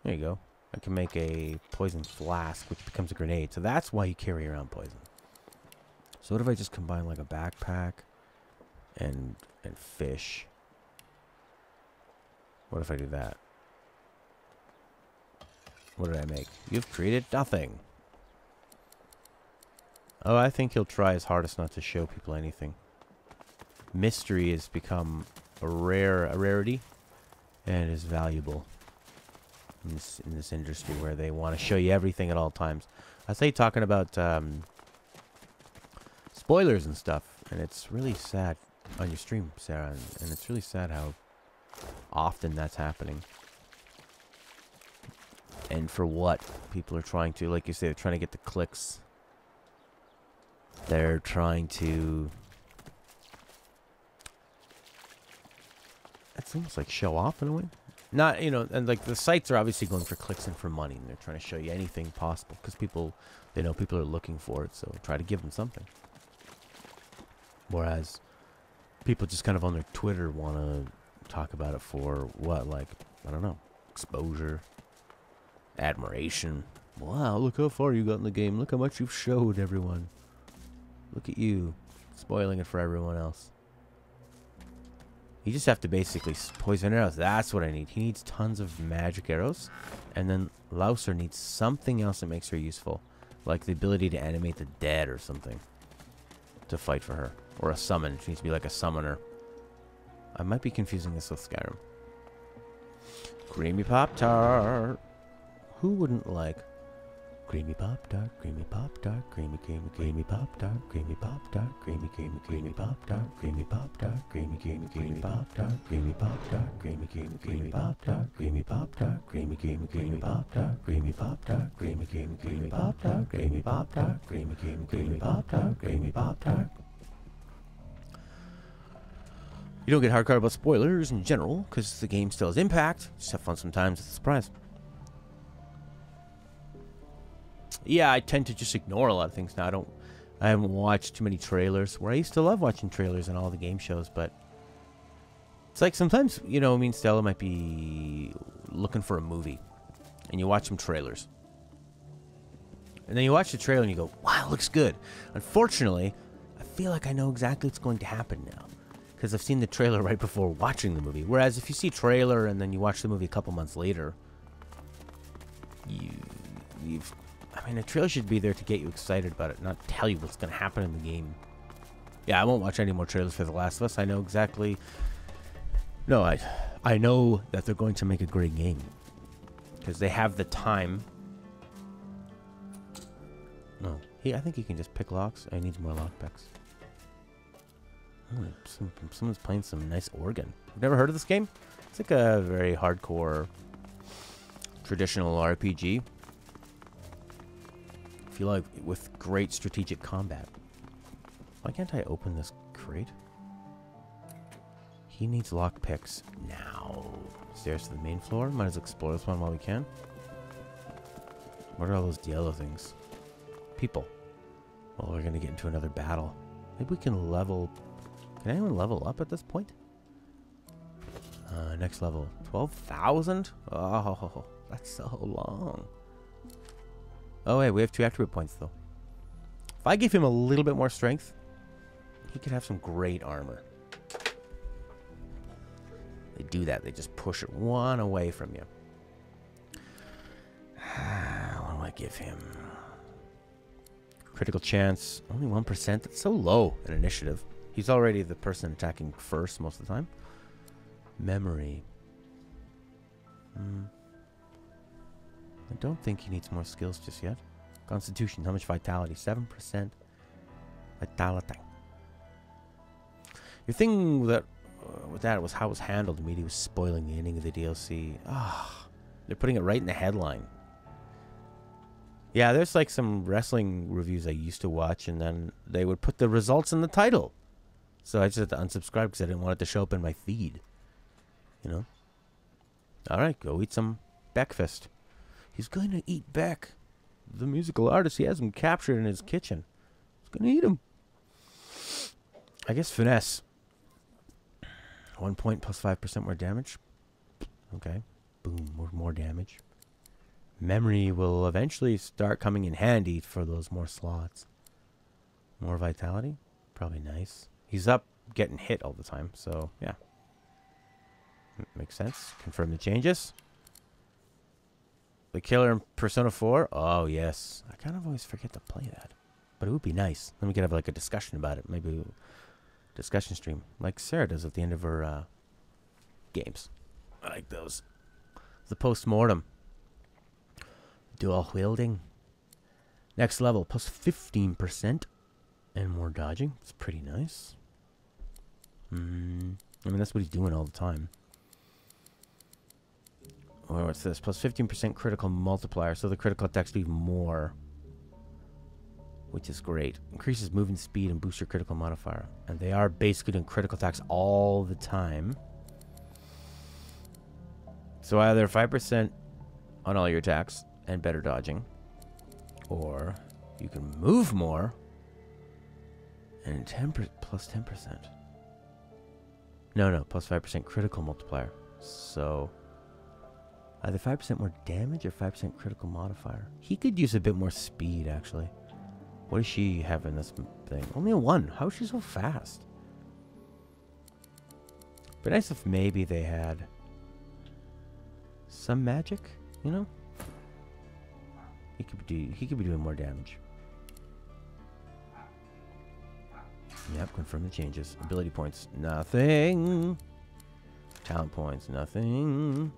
[SPEAKER 1] There you go. I can make a poison flask, which becomes a grenade. So that's why you carry around poison. So what if I just combine like a backpack and fish? What if I do that? What did I make? You've created nothing. Oh, I think he'll try his hardest not to show people anything. Mystery has become a rarity, and is valuable in this industry where they want to show you everything at all times. I say talking about spoilers and stuff, and it's really sad on your stream, Sarah, and it's really sad how often that's happening. And for what? People are trying to, like you say, they're trying to get the clicks. They're trying to... It's almost like show off in a way. Not, you know, and like the sites are obviously going for clicks and for money, and they're trying to show you anything possible because people, they know people are looking for it, so try to give them something. Whereas people just kind of on their Twitter want to talk about it for what, like, I don't know, exposure, admiration. Wow, look how far you got in the game. Look how much you've showed everyone. Look at you, spoiling it for everyone else. You just have to basically poison arrows. That's what I need. He needs tons of magic arrows. And then Louser needs something else that makes her useful. Like the ability to animate the dead or something. To fight for her. Or a summon. She needs to be like a summoner. I might be confusing this with Skyrim. Creamy Pop-Tart. Who wouldn't like... Creamy Pop-Tart, creamy Pop-Tart, creamy Pop-Tart, creamy Pop-Tart, creamy Pop-Tart, creamy Pop-Tart, creamy Pop-Tart, creamy Pop-Tart, creamy Pop-Tart, creamy Pop-Tart, creamy Pop-Tart, creamy Pop-Tart, creamy Pop-Tart, creamy Pop-Tart, creamy Pop-Tart, creamy Pop-Tart. You don't get hardcore about spoilers in general, because the game still has impact. Just have fun sometimes, it's a surprise. Yeah, I tend to just ignore a lot of things now. I haven't watched too many trailers, where I used to love watching trailers and all the game shows, but it's like sometimes, you know, me and Stella might be looking for a movie, and you watch some trailers. And then you watch the trailer and you go, wow, it looks good. Unfortunately, I feel like I know exactly what's going to happen now, because I've seen the trailer right before watching the movie. Whereas if you see trailer and then you watch the movie a couple months later, I mean, a trailer should be there to get you excited about it, not tell you what's going to happen in the game. Yeah, I won't watch any more trailers for The Last of Us. I know exactly... No, I know that they're going to make a great game. Because they have the time. No. I think he can just pick locks. I need more lockpicks. Oh, someone's playing some nice organ. You've never heard of this game? It's like a very hardcore, traditional RPG. I feel like with great strategic combat. Why can't I open this crate? He needs lockpicks now. Stairs to the main floor. Might as well explore this one while we can. What are all those yellow things? People. Well, we're gonna get into another battle. Maybe we can level... Can anyone level up at this point? Next level. 12,000? Oh, that's so long. Oh, wait, we have 2 attribute points, though. If I give him a little bit more strength, he could have some great armor. They do that. They just push it one away from you. What do I give him? Critical chance. Only 1%. That's so low in initiative. He's already the person attacking first most of the time. Memory. I don't think he needs more skills just yet. Constitution, how much vitality? 7% vitality. Your thing with that was how it was handled. The media was spoiling the ending of the DLC. Ah, they're putting it right in the headline. Yeah, there's like some wrestling reviews I used to watch, and then they would put the results in the title. So I just had to unsubscribe because I didn't want it to show up in my feed. You know? Alright, go eat some Beckfist. He's going to eat Beck. The musical artist, he has him captured in his kitchen. He's going to eat him. I guess finesse. 1 point plus 5% more damage. Okay. Boom, more damage. Memory will eventually start coming in handy for those more slots. More vitality? Probably nice. He's up getting hit all the time, so yeah. Makes sense. Confirm the changes. The killer in Persona 4? Oh, yes. I kind of always forget to play that. But it would be nice. Then we could have like a discussion about it. Maybe a discussion stream. Like Sarah does at the end of her games. I like those. The post-mortem. Dual wielding. Next level, plus 15%. And more dodging. It's pretty nice. I mean, that's what he's doing all the time. Or what's this? Plus 15% critical multiplier. So the critical attacks do even more. Which is great. Increases movement speed and boosts your critical modifier. And they are basically doing critical attacks all the time. So either 5% on all your attacks and better dodging. Or you can move more and plus 10%. No, plus 5% critical multiplier. So either 5% more damage or 5% critical modifier. He could use a bit more speed, actually. What does she have in this thing? Only a 1. How is she so fast? But nice if maybe they had some magic, you know? He could be doing more damage. Yep, confirm the changes. Ability points, nothing. Talent points, nothing.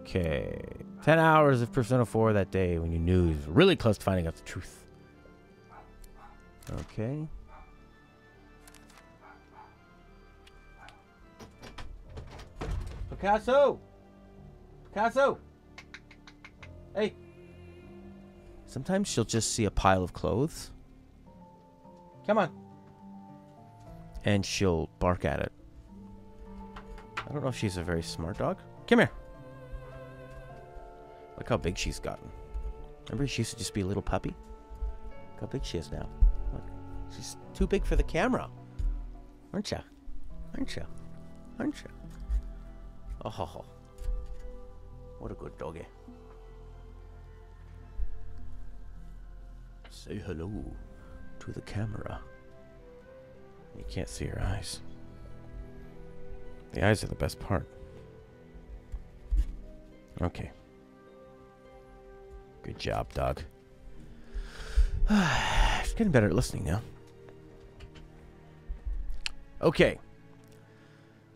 [SPEAKER 1] Okay. 10 hours of Persona 4 that day when you knew he was really close to finding out the truth. Okay. Picasso! Picasso! Hey! Sometimes she'll just see a pile of clothes. Come on. And she'll bark at it. I don't know if she's a very smart dog. Come here. Look how big she's gotten. Remember she used to just be a little puppy? Look how big she is now. Look. She's too big for the camera. Aren't ya? Aren't ya? Aren't ya? Oh, what a good doggy. Say hello to the camera. You can't see her eyes. The eyes are the best part. Okay. Good job, dog. She's getting better at listening now. Okay.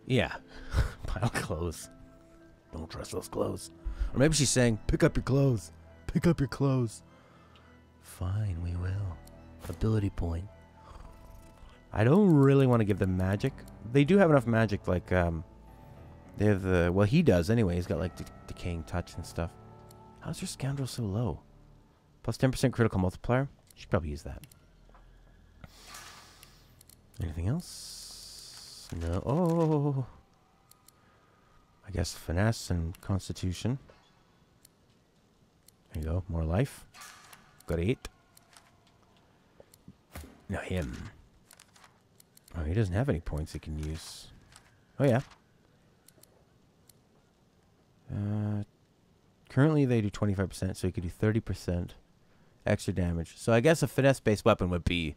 [SPEAKER 1] Yeah. Pile of clothes. Don't trust those clothes. Or maybe she's saying, pick up your clothes. Pick up your clothes. Fine, we will. Ability point. I don't really want to give them magic. They do have enough magic, like, they have the, well, he does anyway. He's got, like, decaying touch and stuff. How's your scoundrel so low? Plus 10% critical multiplier? Should probably use that. Anything else? No. Oh. I guess finesse and constitution. There you go. More life. Got 8. Now him. Oh, he doesn't have any points he can use. Oh, yeah. Currently, they do 25%, so he could do 30% extra damage. So I guess a finesse-based weapon would be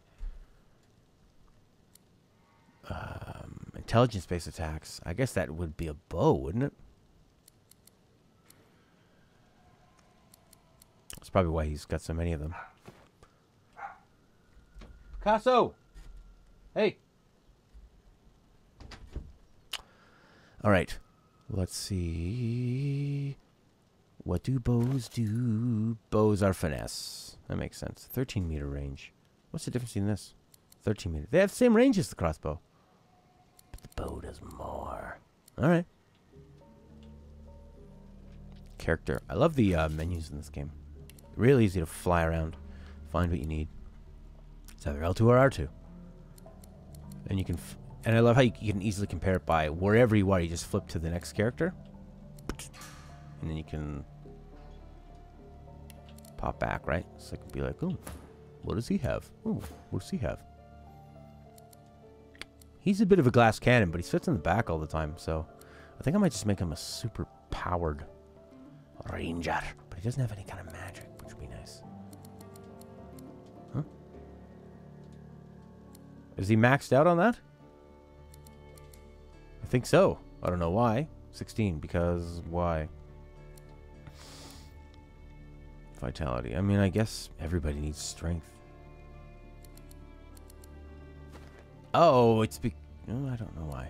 [SPEAKER 1] intelligence-based attacks. I guess that would be a bow, wouldn't it? That's probably why he's got so many of them. Picasso! Hey! All right. Let's see. What do bows do? Bows are finesse. That makes sense. 13-meter range. What's the difference in this? 13 meters. They have the same range as the crossbow. But the bow does more. Alright. Character. I love the menus in this game. Really easy to fly around. Find what you need. It's either L2 or R2. And you can... and I love how you can easily compare it by wherever you are. You just flip to the next character. And then you can... pop back, right? So I can be like, oh, what does he have? Oh, what does he have? He's a bit of a glass cannon, but he sits in the back all the time, so I think I might just make him a super powered ranger. But he doesn't have any kind of magic, which would be nice. Huh? Is he maxed out on that? I think so. I don't know why. 16, because why? Vitality. I mean, I guess everybody needs strength. Oh, it's no, I don't know why.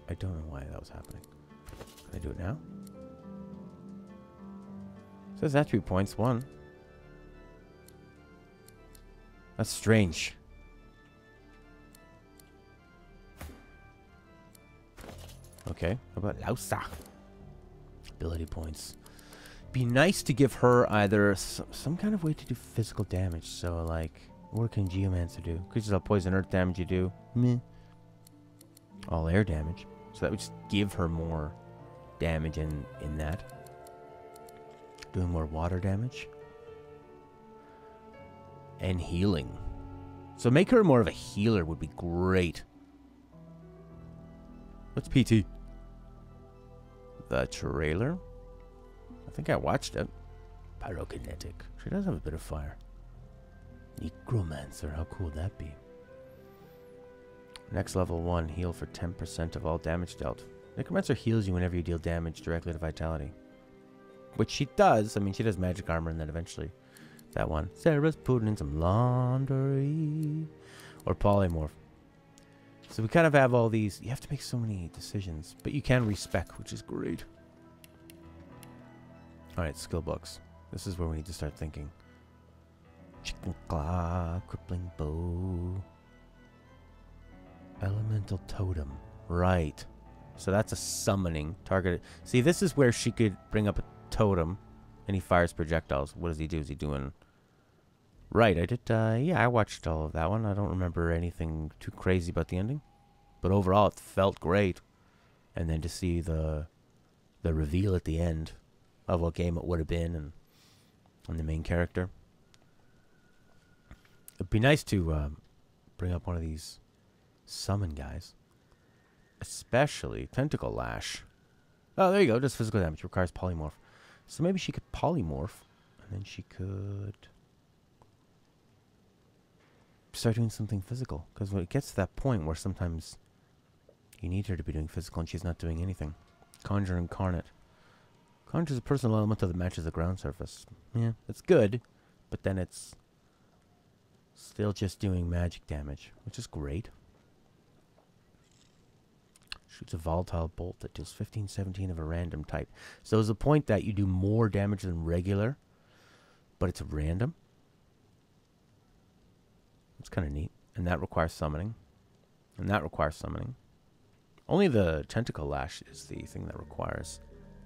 [SPEAKER 1] I don't know why that was happening. Can I do it now? It says attribute points, 1. That's strange. Okay, how about Lausa? Ability points. Be nice to give her either some kind of way to do physical damage. So, like, what can Geomancer do? Creatures all poison, earth damage you do. Meh. All air damage. So that would just give her more damage in that. Doing more water damage. And healing. So make her more of a healer would be great. What's PT? The trailer? I think I watched it. Pyrokinetic. She does have a bit of fire. Necromancer. How cool would that be? Next level 1. Heal for 10% of all damage dealt. Necromancer heals you whenever you deal damage directly to vitality. Which she does. I mean, she does magic armor and then eventually that one. Sarah's putting in some laundry. Or polymorph. So we kind of have all these. You have to make so many decisions. But you can respec, which is great. Alright, skill books. This is where we need to start thinking. Chicken claw, crippling bow. Elemental totem. Right. So that's a summoning. Targeted. See, this is where she could bring up a totem. And he fires projectiles. What does he do? Is he doing... Right, I did, yeah, I watched all of that one. I don't remember anything too crazy about the ending. But overall, it felt great. And then to see the reveal at the end of what game it would have been and the main character. It'd be nice to bring up one of these summon guys. Especially Tentacle Lash. Oh, there you go. Just physical damage. Requires polymorph. So maybe she could polymorph. And then she could... start doing something physical. Because when it gets to that point where sometimes you need her to be doing physical and she's not doing anything. Conjure Incarnate. Conjure is a personal element that matches the ground surface. Yeah, it's good. But then it's still just doing magic damage. Which is great. Shoots a volatile bolt that deals 15-17 of a random type. So there's a point that you do more damage than regular. But it's random. It's kind of neat. And that requires summoning. And that requires summoning. Only the Tentacle Lash is the thing that requires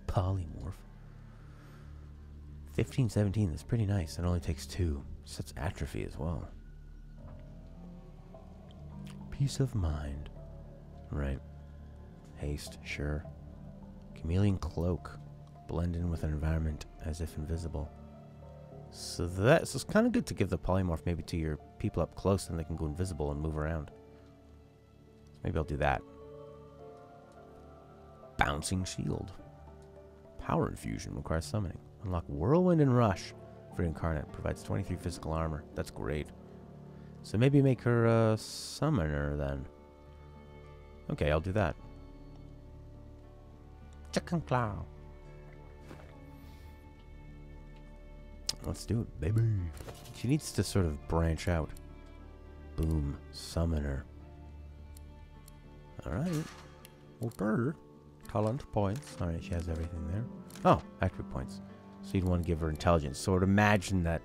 [SPEAKER 1] polymorph. 15-17 is pretty nice. It only takes 2. So that's atrophy as well. Peace of mind. Right. Haste, sure. Chameleon Cloak. Blend in with an environment as if invisible. So that's kind of good to give the polymorph maybe to your people up close, and they can go invisible and move around. So maybe I'll do that. Bouncing Shield. Power Infusion requires summoning. Unlock Whirlwind and Rush for Incarnate. Provides 23 physical armor. That's great. So maybe make her a summoner then. Okay, I'll do that. Chicken Claw. Let's do it, baby. She needs to sort of branch out. Boom. Summoner. Alright. Okay. Talent points. Alright, she has everything there. Oh, attribute points. So you'd want to give her intelligence. So I would imagine that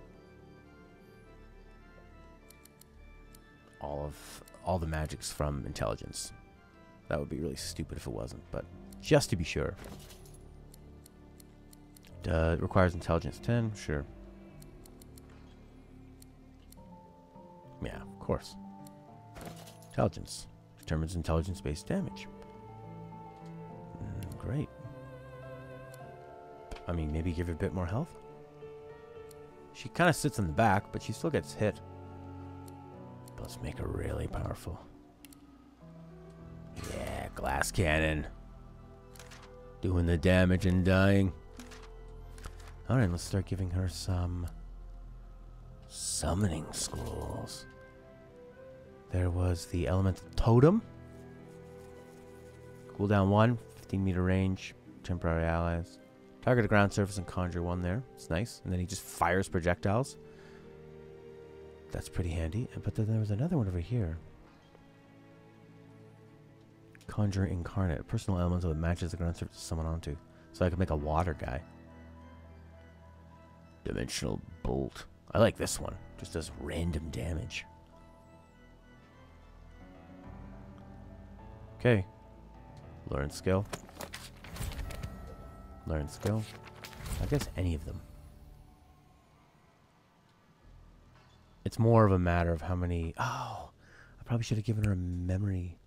[SPEAKER 1] all the magics from intelligence. That would be really stupid if it wasn't, but just to be sure. It requires intelligence 10, sure. Yeah, of course. Intelligence. Determines intelligence-based damage. Great. I mean, maybe give her a bit more health? She kind of sits in the back, but she still gets hit. But let's make her really powerful. Yeah, glass cannon. Doing the damage and dying. Alright, let's start giving her some summoning scrolls. There was the elemental totem. Cooldown 1, 15-meter range, temporary allies. Target a ground surface and conjure 1 there. It's nice. And then he just fires projectiles. That's pretty handy. But then there was another one over here. Conjure incarnate. A personal elemental that matches the ground surface to summon onto. So I could make a water guy. Dimensional bolt. I like this one. Just does random damage. Okay. Learn skill. Learn skill. I guess any of them. It's more of a matter of how many... Oh! I probably should have given her a memory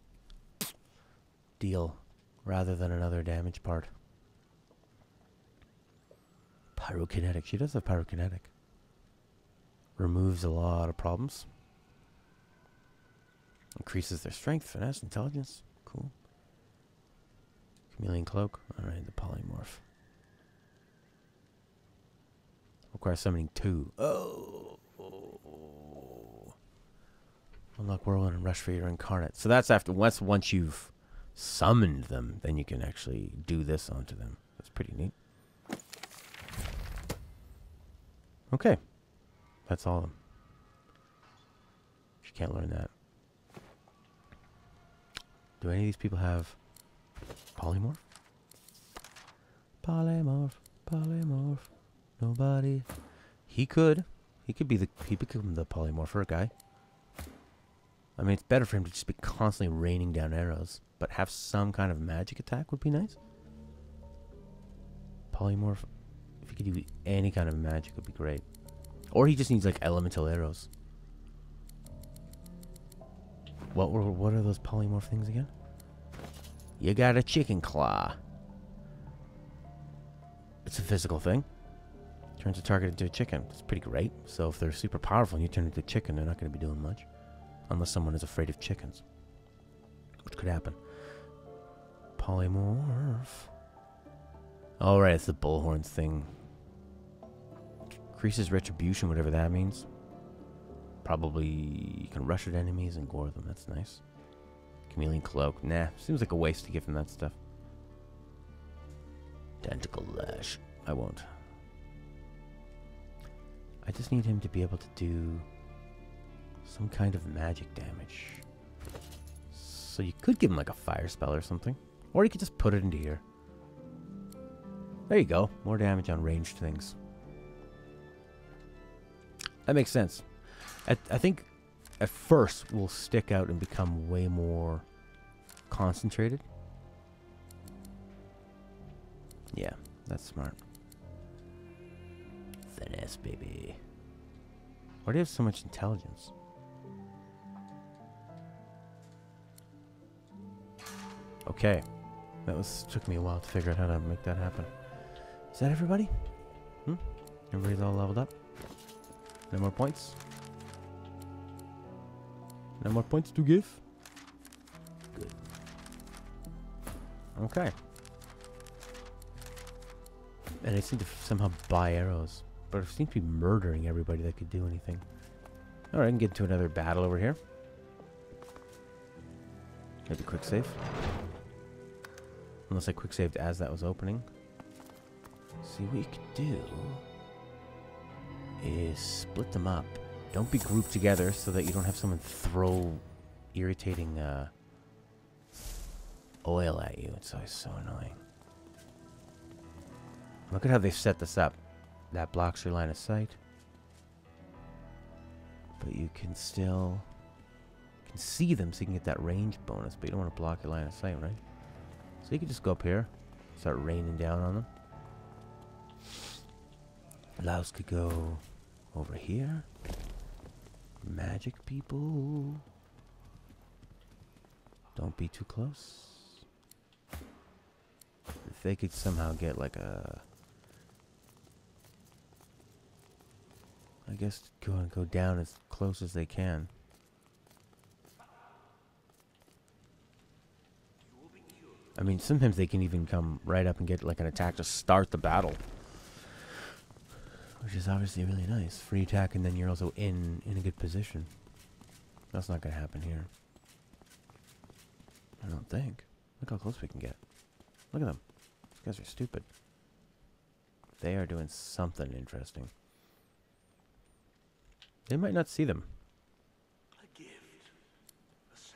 [SPEAKER 1] deal rather than another damage part. Pyrokinetic. She does have pyrokinetic. Removes a lot of problems. Increases their strength, finesse, intelligence. Cool. Chameleon cloak. Alright, the polymorph. Requires summoning 2. Oh. Unlock whirlwind and rush for your incarnate. So that's after once you've summoned them, then you can actually do this onto them. That's pretty neat. Okay. That's all of them. She can't learn that. Do any of these people have polymorph? Polymorph, polymorph. Nobody. He could. He become the polymorpher guy. I mean, it's better for him to just be constantly raining down arrows, but have some kind of magic attack would be nice. Polymorph. If he could do any kind of magic, would be great. Or he just needs like elemental arrows. What are those polymorph things again? You got a chicken claw. It's a physical thing. Turns a target into a chicken. It's pretty great. So if they're super powerful and you turn into a chicken, they're not going to be doing much. Unless someone is afraid of chickens. Which could happen. Polymorph. Alright, it's the bullhorns thing. Increases retribution, whatever that means. Probably you can rush at enemies and gore them. That's nice. Chameleon cloak. Nah, seems like a waste to give him that stuff. Tentacle lash. I won't. I just need him to be able to do some kind of magic damage. So you could give him like a fire spell or something. Or you could just put it into here. There you go. More damage on ranged things. That makes sense. I think at first we'll stick out and become way more concentrated. Yeah, that's smart. Finesse, baby. Why do you have so much intelligence? Okay. Took me a while to figure out how to make that happen. Is that everybody? Everybody's all leveled up? No more points? No more points to give? Good. Okay. And I seem to somehow buy arrows. But I seem to be murdering everybody that could do anything. Alright, I can get into another battle over here. Maybe quick save. Unless I quick saved as that was opening. See, what you could do is split them up. Don't be grouped together so that you don't have someone throw irritating oil at you. It's always so annoying. Look at how they set this up. That blocks your line of sight. But you can still can see them so you can get that range bonus, but you don't want to block your line of sight, right? So you can just go up here, start raining down on them. Laos could go over here. Magic people. Don't be too close. If they could somehow get like a... I guess go down as close as they can. I mean, sometimes they can even come right up and get like an attack to start the battle. Which is obviously really nice. Free attack, and then you're also in a good position. That's not going to happen here. I don't think. Look how close we can get. Look at them. These guys are stupid. They are doing something interesting. They might not see them.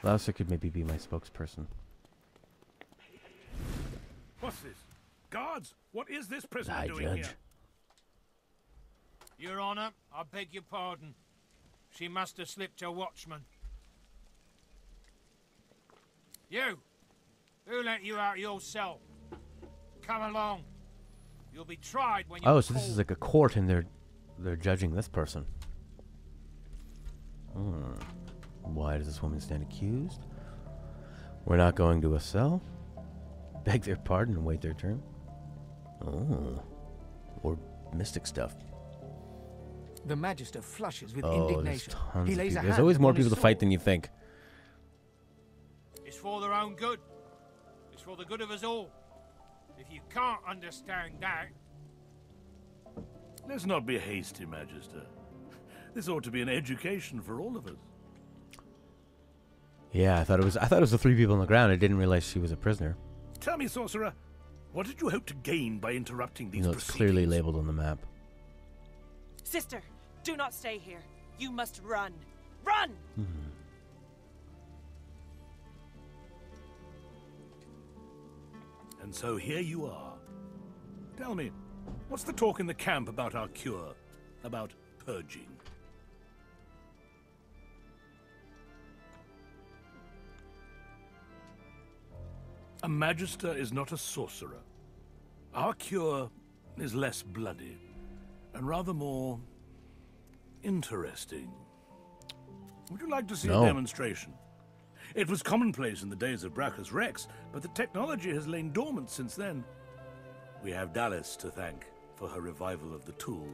[SPEAKER 1] Louser could maybe be my spokesperson.
[SPEAKER 7] What's this? Guards, what is this prisoner doing
[SPEAKER 1] Judge.
[SPEAKER 7] here?
[SPEAKER 8] Your Honor, I beg your pardon. She must have slipped her watchman. You! Who let you out your cell? Come along. You'll be tried when you're
[SPEAKER 1] Oh, so this is like a court and they're judging this person. Why does this woman stand accused? We're not going to a cell? Beg their pardon and wait their turn? Oh. Or mystic stuff.
[SPEAKER 9] The Magister flushes with
[SPEAKER 1] Oh, there's
[SPEAKER 9] indignation.
[SPEAKER 1] tons
[SPEAKER 9] He
[SPEAKER 1] of
[SPEAKER 9] lays
[SPEAKER 1] people.
[SPEAKER 9] a
[SPEAKER 1] There's
[SPEAKER 9] hand
[SPEAKER 1] always more
[SPEAKER 9] upon his
[SPEAKER 1] people to fight
[SPEAKER 9] sword.
[SPEAKER 1] than you think.
[SPEAKER 8] It's for their own good. It's for the good of us all. If you can't understand that...
[SPEAKER 7] Let's not be hasty, Magister. This ought to be an education for all of us.
[SPEAKER 1] Yeah, I thought it was the three people on the ground. I didn't realize she was a prisoner.
[SPEAKER 7] Tell me, sorcerer, what did you hope to gain by interrupting these
[SPEAKER 1] You know, it's
[SPEAKER 7] proceedings?
[SPEAKER 1] clearly labeled on the map.
[SPEAKER 10] Sister, do not stay here. You must run. Run!
[SPEAKER 7] And so here you are. Tell me, what's the talk in the camp about our cure? About purging? A Magister is not a sorcerer. Our cure is less bloody, and rather more interesting. Would you like to see
[SPEAKER 1] No.
[SPEAKER 7] a demonstration? It was commonplace in the days of Brachus Rex, but the technology has lain dormant since then. We have Dallas to thank for her revival of the tool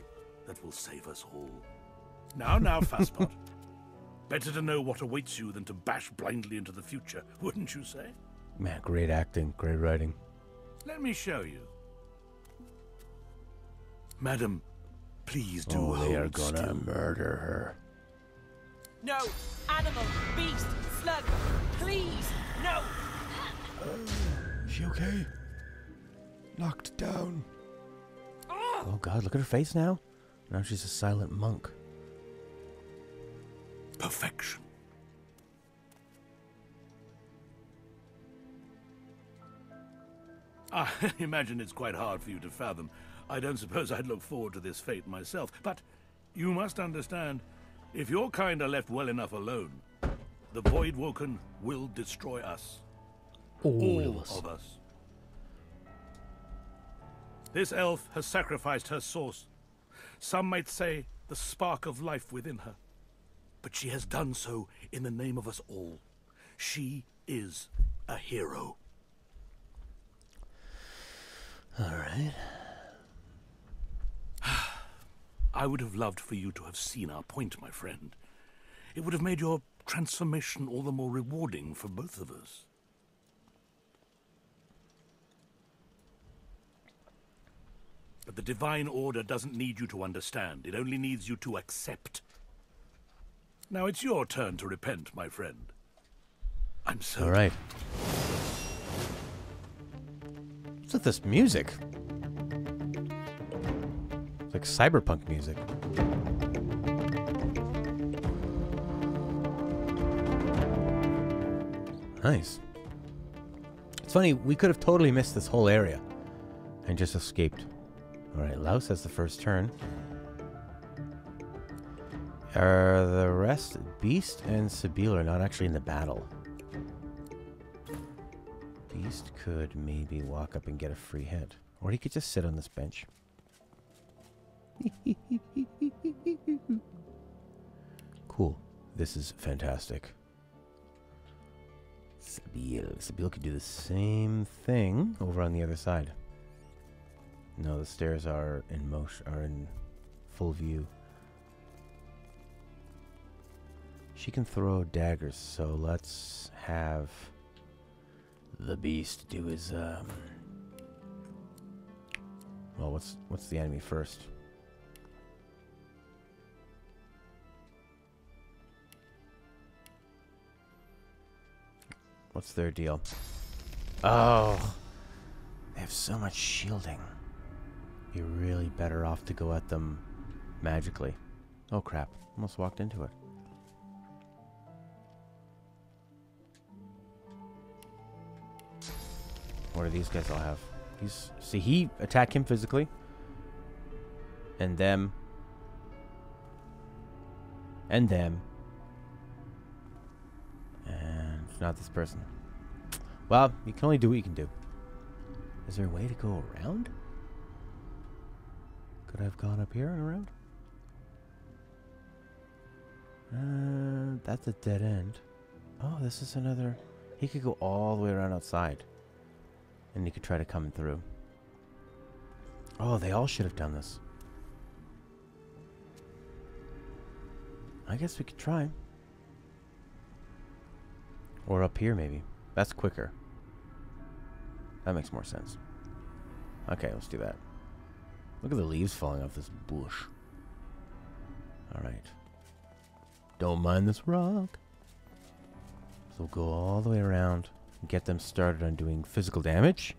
[SPEAKER 7] that will save us all. Now, Fastpot. Better to know what awaits you than to bash blindly into the future, wouldn't you say?
[SPEAKER 1] Man, great acting, great writing.
[SPEAKER 7] Let me show you. Madam, please do hold
[SPEAKER 1] They are gonna
[SPEAKER 7] still.
[SPEAKER 1] murder her.
[SPEAKER 10] No! Animal! Beast! Slug! Please! No!
[SPEAKER 1] Is she okay? Knocked down. Oh God, look at her face now. Now she's a silent monk.
[SPEAKER 7] Perfection. I imagine it's quite hard for you to fathom. I don't suppose I'd look forward to this fate myself, but you must understand, if your kind are left well enough alone, the Voidwoken will destroy us.
[SPEAKER 1] All of us.
[SPEAKER 7] This elf has sacrificed her source. Some might say the spark of life within her. But she has done so in the name of us all. She is a hero.
[SPEAKER 1] All right.
[SPEAKER 7] I would have loved for you to have seen our point, my friend. It would have made your transformation all the more rewarding for both of us. But the Divine Order doesn't need you to understand. It only needs you to accept. Now it's your turn to repent, my friend. I'm so...
[SPEAKER 1] All right. What's with this music? It's like cyberpunk music. Nice. It's funny, we could have totally missed this whole area and just escaped. Alright, Laos has the first turn. The rest, Beast and Sabile are not actually in the battle. Beast could maybe walk up and get a free head. Or he could just sit on this bench. Cool. This is fantastic. Sabile could do the same thing over on the other side. No, the stairs are in motion, are in full view. She can throw daggers, so let's have the Beast do his well, what's the enemy first? What's their deal? Oh, they have so much shielding. You're really better off to go at them magically. Oh crap, almost walked into it. What do these guys all have? See, he attacked him physically. And them. And them. And it's not this person. Well, you can only do what you can do. Is there a way to go around? Could I have gone up here and around? That's a dead end. Oh, this is another... He could go all the way around outside. And he could try to come through. Oh, they all should have done this. I guess we could try. Or up here, maybe. That's quicker. That makes more sense. Okay, let's do that. Look at the leaves falling off this bush. Alright. Don't mind this rock. So we'll go all the way around. Get them started on doing physical damage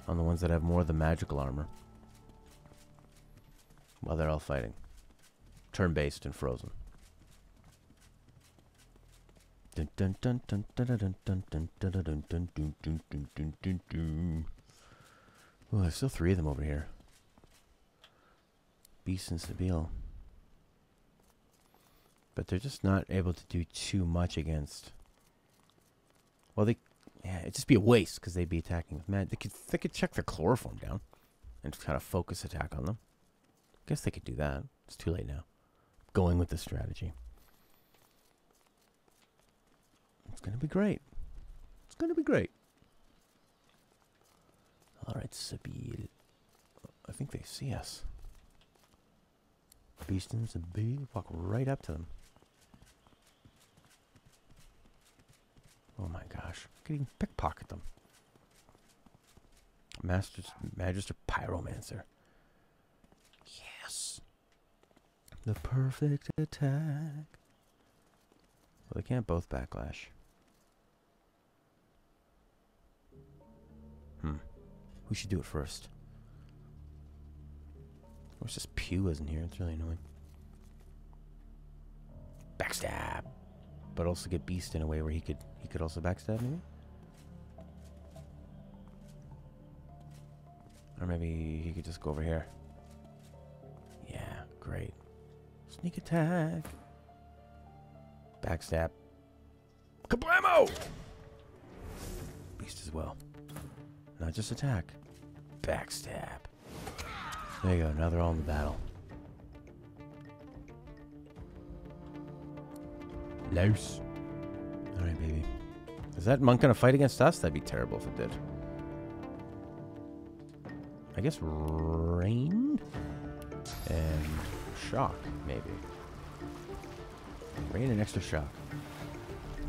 [SPEAKER 1] on the ones that have more of the magical armor while they're all fighting. Turn-based and frozen. Oh, there's still 3 of them over here. Beast and Sabile. But they're just not able to do too much against... Well, yeah, it'd just be a waste because they'd be attacking with magic. They could check their chloroform down and just kind of focus attack on them. Guess they could do that. It's too late now. Going with the strategy. It's gonna be great. It's gonna be great. All right, Sabile. I think they see us. Beast and Sabile walk right up to them. Oh my gosh. I could even pickpocket them. Magister Pyromancer. Yes. The perfect attack. Well, they can't both backlash. Who should do it first? Of course, this Pew isn't here. It's really annoying. Backstab. But also get Beast in a way where he could also backstab maybe? Or maybe he could just go over here. Yeah, great. Sneak attack. Backstab. Kablamo! Beast as well. Not just attack. Backstab. There you go, now they're all in the battle. Louse. Alright, baby. Is that monk gonna fight against us? That'd be terrible if it did. I guess rain and shock, maybe. Rain and extra shock.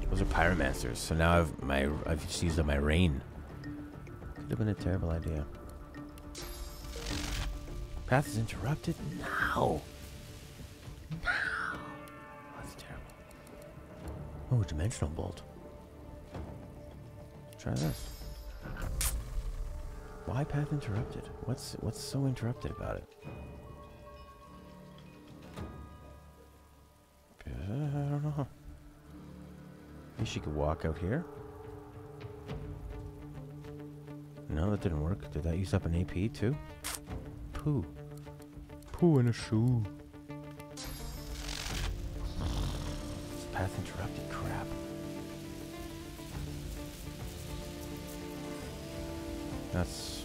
[SPEAKER 1] Those are pyromancers, so now I've just used up my rain. Could have been a terrible idea. Path is interrupted now. Now. That's terrible. Oh, dimensional bolt. Try this. Why path interrupted? What's so interrupted about it? I don't know. Maybe she could walk out here. No, that didn't work. Did that use up an AP too? Poo. Poo in a shoe. path interrupted. Crap. That's...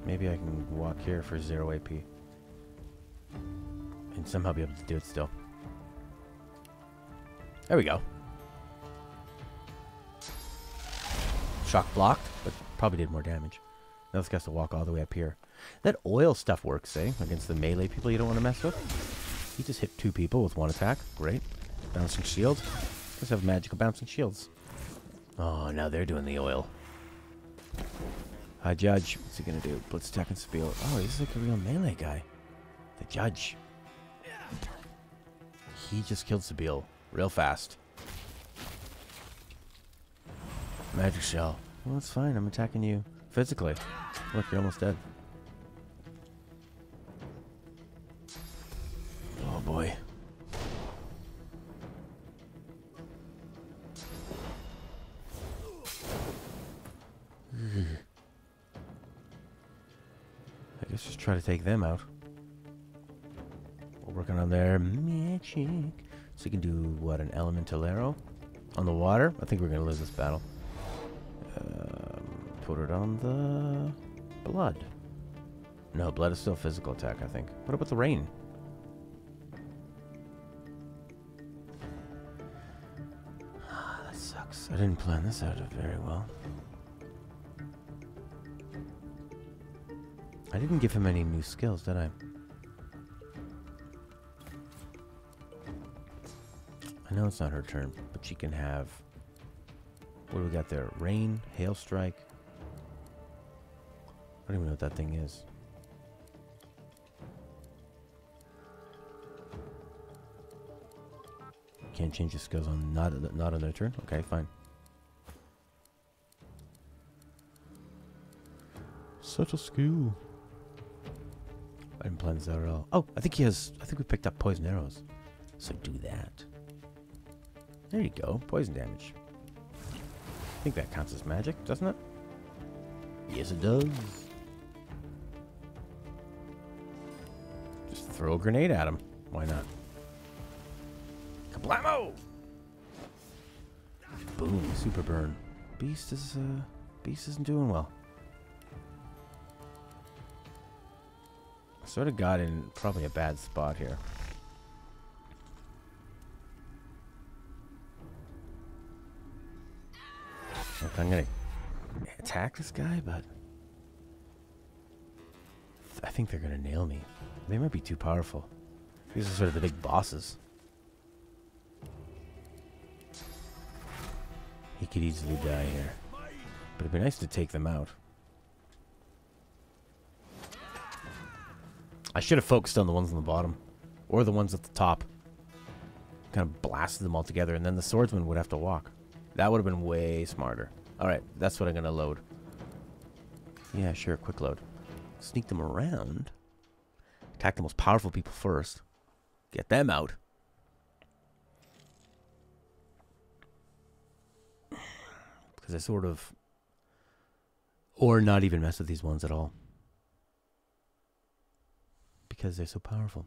[SPEAKER 1] Maybe I can walk here for 0 AP. And somehow be able to do it still. There we go. Shock blocked, but probably did more damage. Now this guy has to walk all the way up here. That oil stuff works, eh? Against the melee people you don't want to mess with. He just hit 2 people with 1 attack. Great. Bouncing shield. Let's have magical bouncing shields. Oh, now they're doing the oil. Hi, Judge. What's he gonna do? Blitz attack and spiel. Oh, he's like a real melee guy. The Judge. He just killed Sabille real fast. Magic shell. Well, that's fine. I'm attacking you physically. Look, you're almost dead. Oh boy. I guess just try to take them out. We're working on their magic. So you can do, what, an elemental arrow? On the water? I think we're going to lose this battle. Put it on the blood. No, blood is still physical attack, I think. What about the rain? That sucks. I didn't plan this out very well. I didn't give him any new skills, did I? I know it's not her turn, but she can have... What do we got there? Rain, hail strike. I don't even know what that thing is. Can't change the skills on not on their turn. Okay, fine. Such a skill. I didn't plan this out at all. Oh, I think he has. I think we picked up poison arrows. So do that. There you go. Poison damage. I think that counts as magic, doesn't it? Yes, it does. Just throw a grenade at him. Why not? Kablamo! Boom! Super burn. Beast isn't doing well. Sort of got in probably a bad spot here. Look, I'm gonna attack this guy, but I think they're gonna nail me. They might be too powerful. These are sort of the big bosses. He could easily die here, but it'd be nice to take them out. I should have focused on the ones on the bottom, or the ones at the top. Kind of blasted them all together, and then the swordsman would have to walk. That would have been way smarter. Alright, that's what I'm going to load. Yeah, sure, quick load. Sneak them around. Attack the most powerful people first. Get them out. Because I sort of... Or not even mess with these ones at all. Because they're so powerful.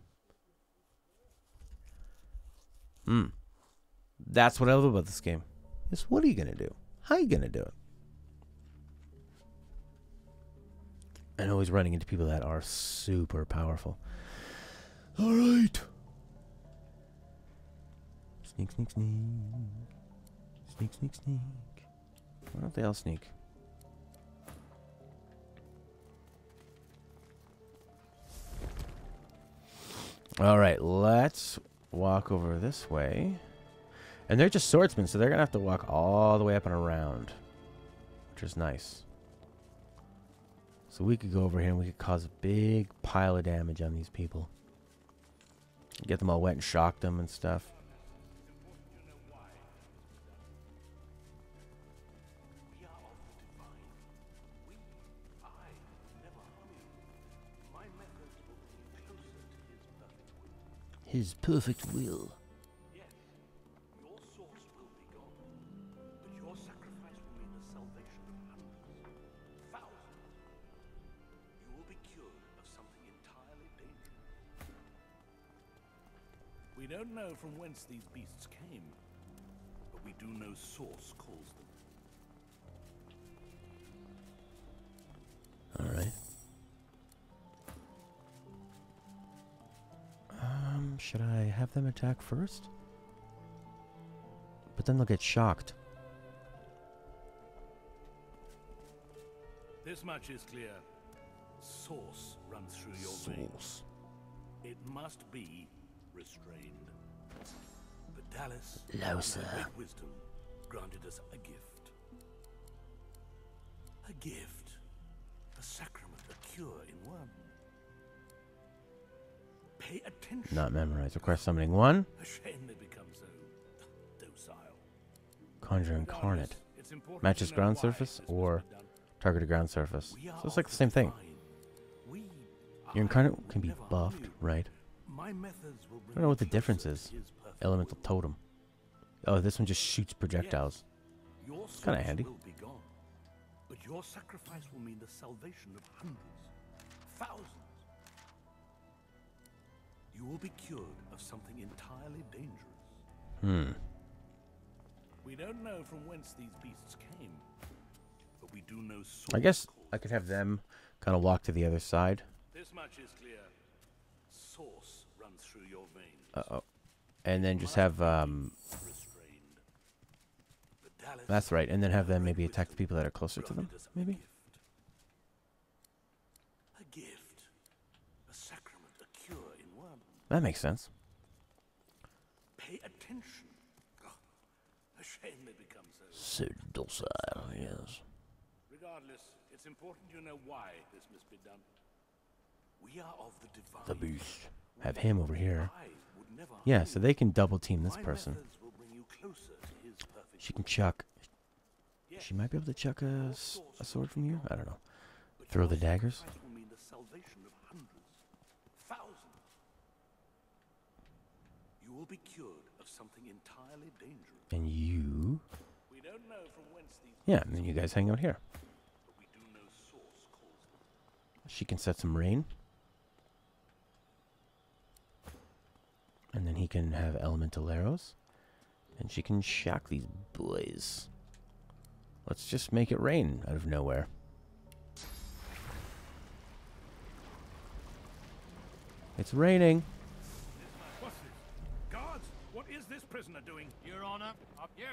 [SPEAKER 1] That's what I love about this game. Is what are you going to do? How are you going to do it? And always running into people that are super powerful. Alright. Sneak, sneak, sneak. Sneak, sneak, sneak. Why don't they all sneak? Alright, let's walk over this way. And they're just swordsmen, so they're going to have to walk all the way up and around. Which is nice. So we could go over here and we could cause a big pile of damage on these people. Get them all wet and shock them and stuff. His perfect will.
[SPEAKER 7] We don't know from whence these beasts came, but we do know Source calls them.
[SPEAKER 1] Alright. Should I have them attack first? But then they'll get shocked.
[SPEAKER 7] This much is clear. Source runs through your veins. It must be restrained. But Dallas,
[SPEAKER 1] Losa,
[SPEAKER 7] in her great wisdom, granted us a gift. A gift. A sacrament, a cure in one. Pay attention.
[SPEAKER 1] not memorize. Request summoning 1.
[SPEAKER 7] A shame they become so docile.
[SPEAKER 1] Conjure incarnate. Matches ground surface or targeted ground surface. So it's like the same thing. Your incarnate can be buffed, right? I don't know what the difference is. Elemental totem. Oh, this one just shoots projectiles. It's kind of handy.
[SPEAKER 7] But your sacrifice will mean the salvation of hundreds, thousands. You will be cured of something entirely dangerous. We don't know from whence these beasts came, but we do know.
[SPEAKER 1] I guess I could have them kind of walk to the other side.
[SPEAKER 7] This much is clear. Source runs through your veins.
[SPEAKER 1] Uh-oh. And then just have, that's right, and then have them maybe attack the people that are closer to them, maybe?
[SPEAKER 7] A gift. A sacrament, a cure in one.
[SPEAKER 1] That makes sense.
[SPEAKER 7] Pay attention. Oh, a shame they become so...
[SPEAKER 1] So docile, yes.
[SPEAKER 7] Regardless, it's important you know why this must be done. We are of the divine.
[SPEAKER 1] The beast. Have him over here. Yeah, so they can double team this person. She can chuck. She might be able to chuck a sword from you? I don't know. Throw the daggers.
[SPEAKER 7] You will be cured of something entirely dangerous.
[SPEAKER 1] And you...
[SPEAKER 7] We don't know from whence these...
[SPEAKER 1] Yeah, and then you guys hang out here.
[SPEAKER 7] But we do know Source calls them.
[SPEAKER 1] She can set some rain. And then he can have elemental arrows. And she can shock these boys. Let's just make it rain out of nowhere. It's raining.
[SPEAKER 7] What's this? Guards, what is this prisoner doing?
[SPEAKER 8] Your Honor, up you.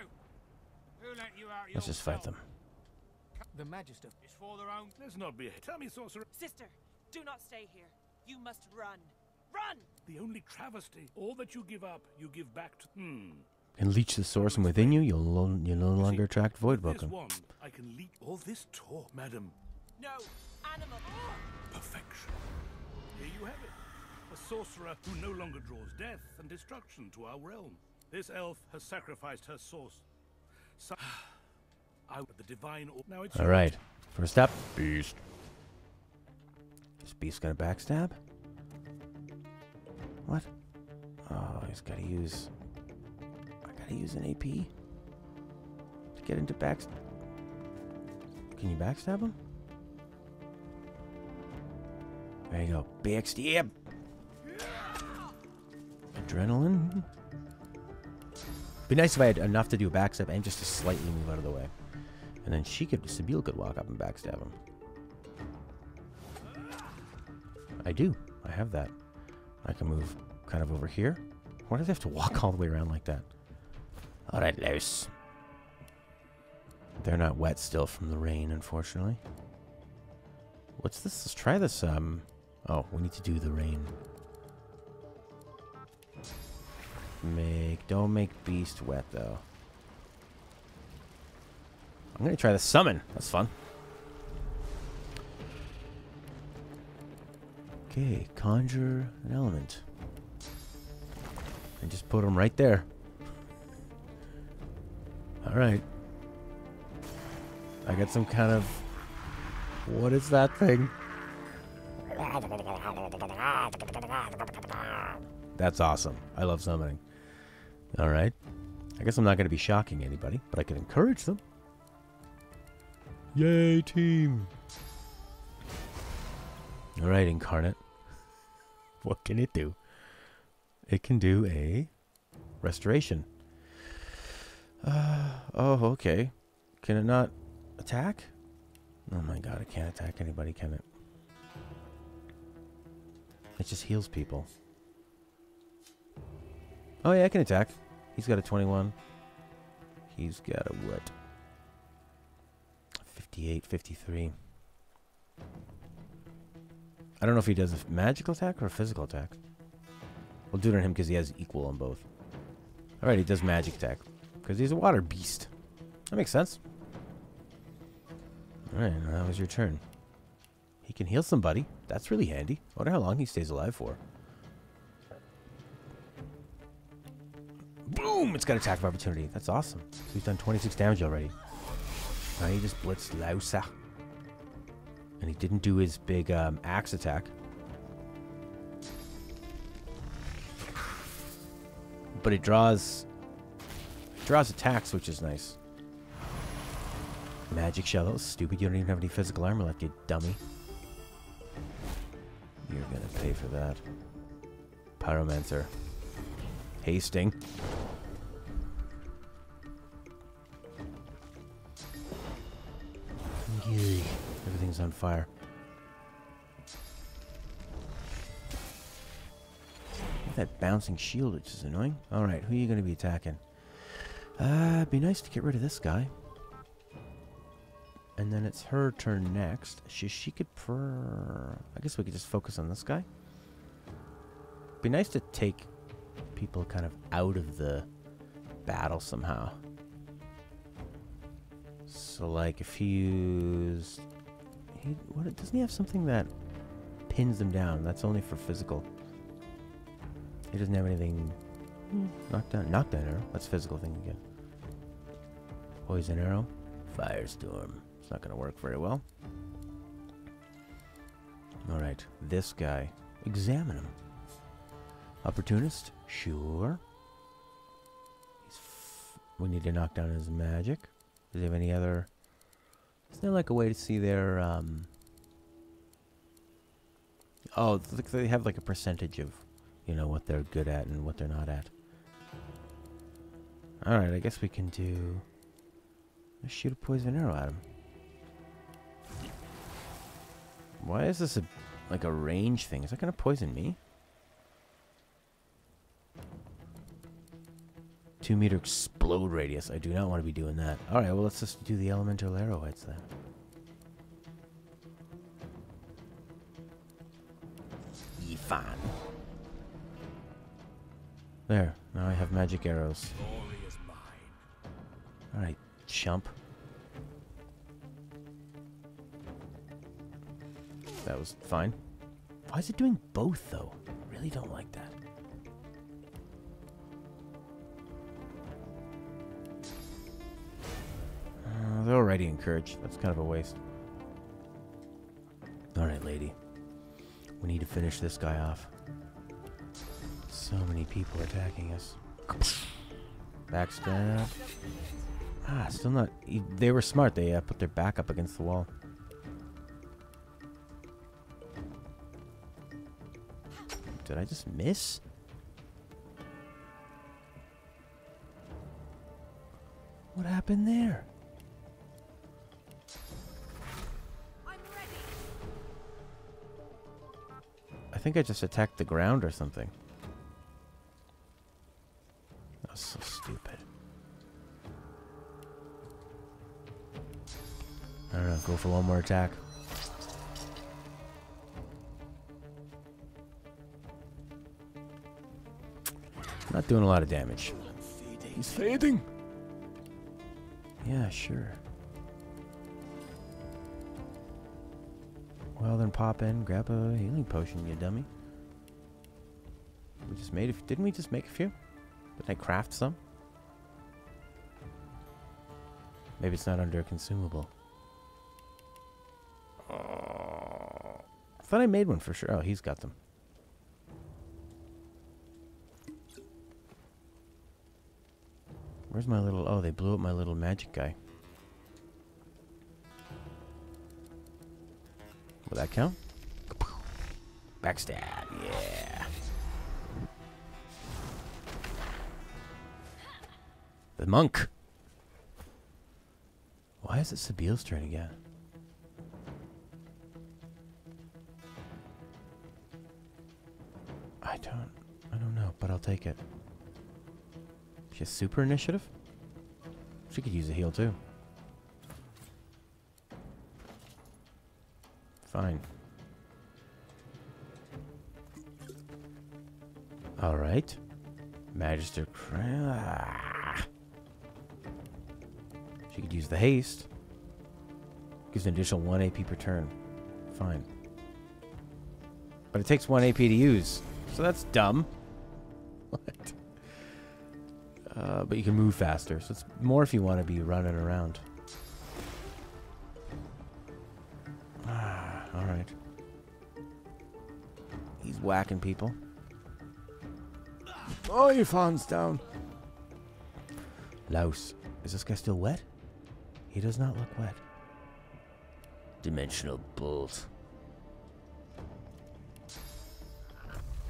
[SPEAKER 8] Who let you out?
[SPEAKER 1] Let's just fight them.
[SPEAKER 9] The Magister.
[SPEAKER 8] It's for their own.
[SPEAKER 7] Let's not be... Tell me, sorcerer.
[SPEAKER 10] Sister, do not stay here. You must run. Run!
[SPEAKER 7] The only travesty. All that you give up, you give back to...
[SPEAKER 1] And leech the source from within you, you'll no longer attract void
[SPEAKER 7] This
[SPEAKER 1] welcome.
[SPEAKER 7] wand, I can leak all this talk, madam.
[SPEAKER 10] No, animal.
[SPEAKER 7] Perfection. Here you have it. A sorcerer who no longer draws death and destruction to our realm. This elf has sacrificed her source. The divine... Now it's...
[SPEAKER 1] Alright, first up, beast. Is beast gonna backstab? What? Oh, he's gotta use... I gotta use an AP to get into backstab. Can you backstab him? There you go. Backstab! Adrenaline. Be nice if I had enough to do a backstab and just to slightly move out of the way. And then Sabine could walk up and backstab him. I do. I have that. I can move kind of over here. Why does he have to walk all the way around like that? Alright, loose. They're not wet still from the rain, unfortunately. What's this? Let's try this. Oh, we need to do the rain. Don't make beast wet, though. I'm gonna try the summon. That's fun. Okay, conjure an element. And just put them right there. Alright. I got some kind of... What is that thing? That's awesome. I love summoning. Alright. I guess I'm not going to be shocking anybody, but I can encourage them. Yay, team! Alright, Incarnate. What can it do? It can do a restoration. Oh, okay. Can it not attack? Oh my god, it can't attack anybody, can it? It just heals people. Oh yeah, it can attack. He's got a 21. He's got a what? 58, 53. I don't know if he does a magical attack or a physical attack. We'll do it on him because he has equal on both. Alright, he does magic attack. Because he's a water beast. That makes sense. Alright, now that was your turn. He can heal somebody. That's really handy. I wonder how long he stays alive for. Boom! It's got attack of opportunity. That's awesome. So he's done 26 damage already. Now he just blitzed Lausa. And he didn't do his big axe attack. But it draws attacks, which is nice. Magic shell. That was stupid. You don't even have any physical armor left, you dummy. You're gonna pay for that. Pyromancer. Hasting. Yay. Everything's on fire. That bouncing shield, which is annoying. Alright, who are you going to be attacking? It'd be nice to get rid of this guy. And then it's her turn next. She could I guess we could just focus on this guy. Be nice to take people kind of out of the battle somehow. So like if he used... doesn't he have something that pins them down? That's only for physical. He doesn't have anything... Knockdown arrow. That's physical thing again. Poison arrow. Firestorm. It's not going to work very well. Alright. This guy. Examine him. Opportunist. Sure. We need to knock down his magic. Does he have any other... Is there like a way to see their... Oh, they have like a percentage of... You know, what they're good at and what they're not at. Alright, I guess we can do... Let's shoot a poison arrow at him. Why is this like a range thing? Is that going to poison me? 2-meter explode radius. I do not want to be doing that. Alright, well let's just do the elemental arrowheads then. Fine. There. Now I have magic arrows. Alright, chump. That was fine. Why is it doing both, though? Really don't like that. They're already encouraged. That's kind of a waste. Alright, lady. We need to finish this guy off. So many people attacking us. Backstab. Ah, still not... They were smart. They put their back up against the wall. Did I just miss? What happened there?
[SPEAKER 6] I'm ready.
[SPEAKER 1] I think I just attacked the ground or something. That was so stupid. I don't know, go for one more attack. Not doing a lot of damage. He's fading. Yeah, sure. Well, then pop in, grab a healing potion, you dummy. We just made didn't we just make a few? Did I craft some? Maybe it's not under a consumable. I thought I made one for sure. Oh, he's got them. Where's my little... Oh, they blew up my little magic guy. Will that count? Backstab, yeah. The monk. Why is it Sabile's turn again? I don't know, but I'll take it. She has super initiative? She could use a heal too. Fine. Alright. Magister. She could use the haste. Gives an additional 1 AP per turn. Fine. But it takes 1 AP to use. So that's dumb. What? But you can move faster. So it's more if you want to be running around. Alright. He's whacking people. Oh, your fawn's down. Louse. Is this guy still wet? He does not look wet. Dimensional bolt.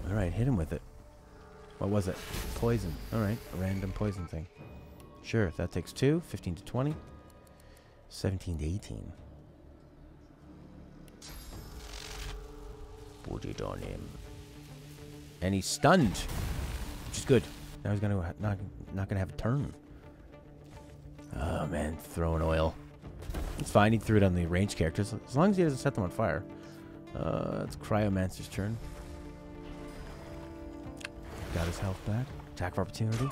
[SPEAKER 1] Alright, hit him with it. What was it? Poison. Alright, a random poison thing. Sure, that takes 2. 15 to 20. 17 to 18. Put it on him. And he's stunned. Which is good. Now he's gonna not gonna have a turn. Oh man, throwing oil. It's fine, he threw it on the ranged characters. As long as he doesn't set them on fire. It's Cryomancer's turn. Got his health back. Attack of opportunity.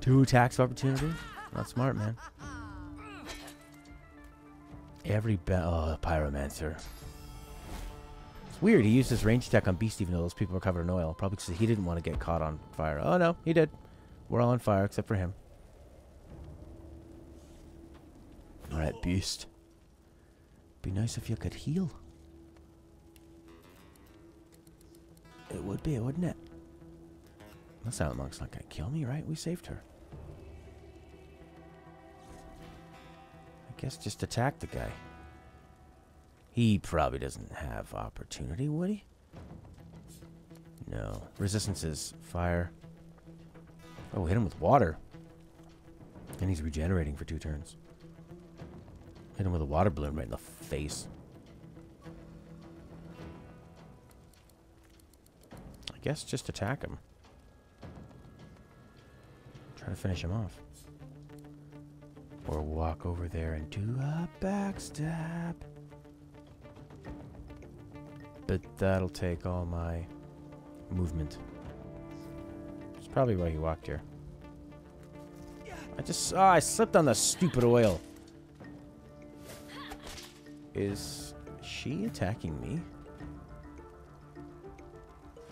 [SPEAKER 1] 2 attacks of opportunity. Not smart, man. Every oh, Pyromancer. It's weird, he used his range attack on Beast even though those people were covered in oil. Probably because he didn't want to get caught on fire. Oh no, he did. We're all on fire except for him. Alright, Beast. Be nice if you could heal. It would be, wouldn't it? The Silent Monk's not gonna kill me, right? We saved her. I guess just attack the guy. He probably doesn't have opportunity, would he? No. Resistance is fire. Oh, hit him with water. And he's regenerating for 2 turns. Hit him with a water balloon right in the face. I guess just attack him. Try to finish him off. Or walk over there and do a backstab. But that'll take all my movement. That's probably why he walked here. I slipped on the stupid oil. Is she attacking me?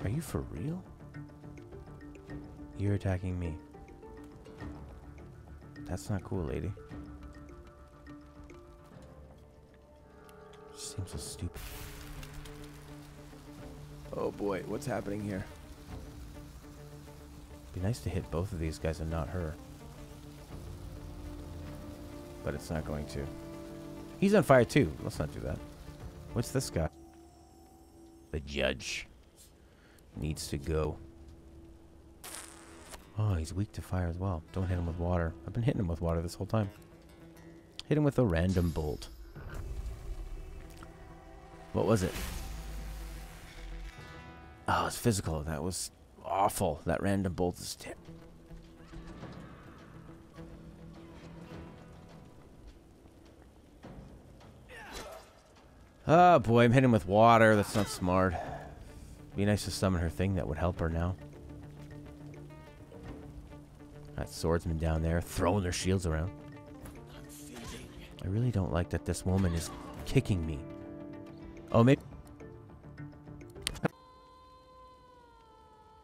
[SPEAKER 1] Are you for real? You're attacking me. That's not cool, lady. Seems so stupid. Oh boy, what's happening here? Be nice to hit both of these guys and not her. But it's not going to. He's on fire too. Let's not do that. What's this guy? The judge needs to go. Oh, he's weak to fire as well. Don't hit him with water. I've been hitting him with water this whole time. Hit him with a random bolt. What was it? Oh, it's physical. That was awful. That random bolt is tip. Oh boy, I'm hitting him with water. That's not smart. Be nice to summon her thing that would help her now. That swordsman down there throwing their shields around. I really don't like that this woman is kicking me. Oh, maybe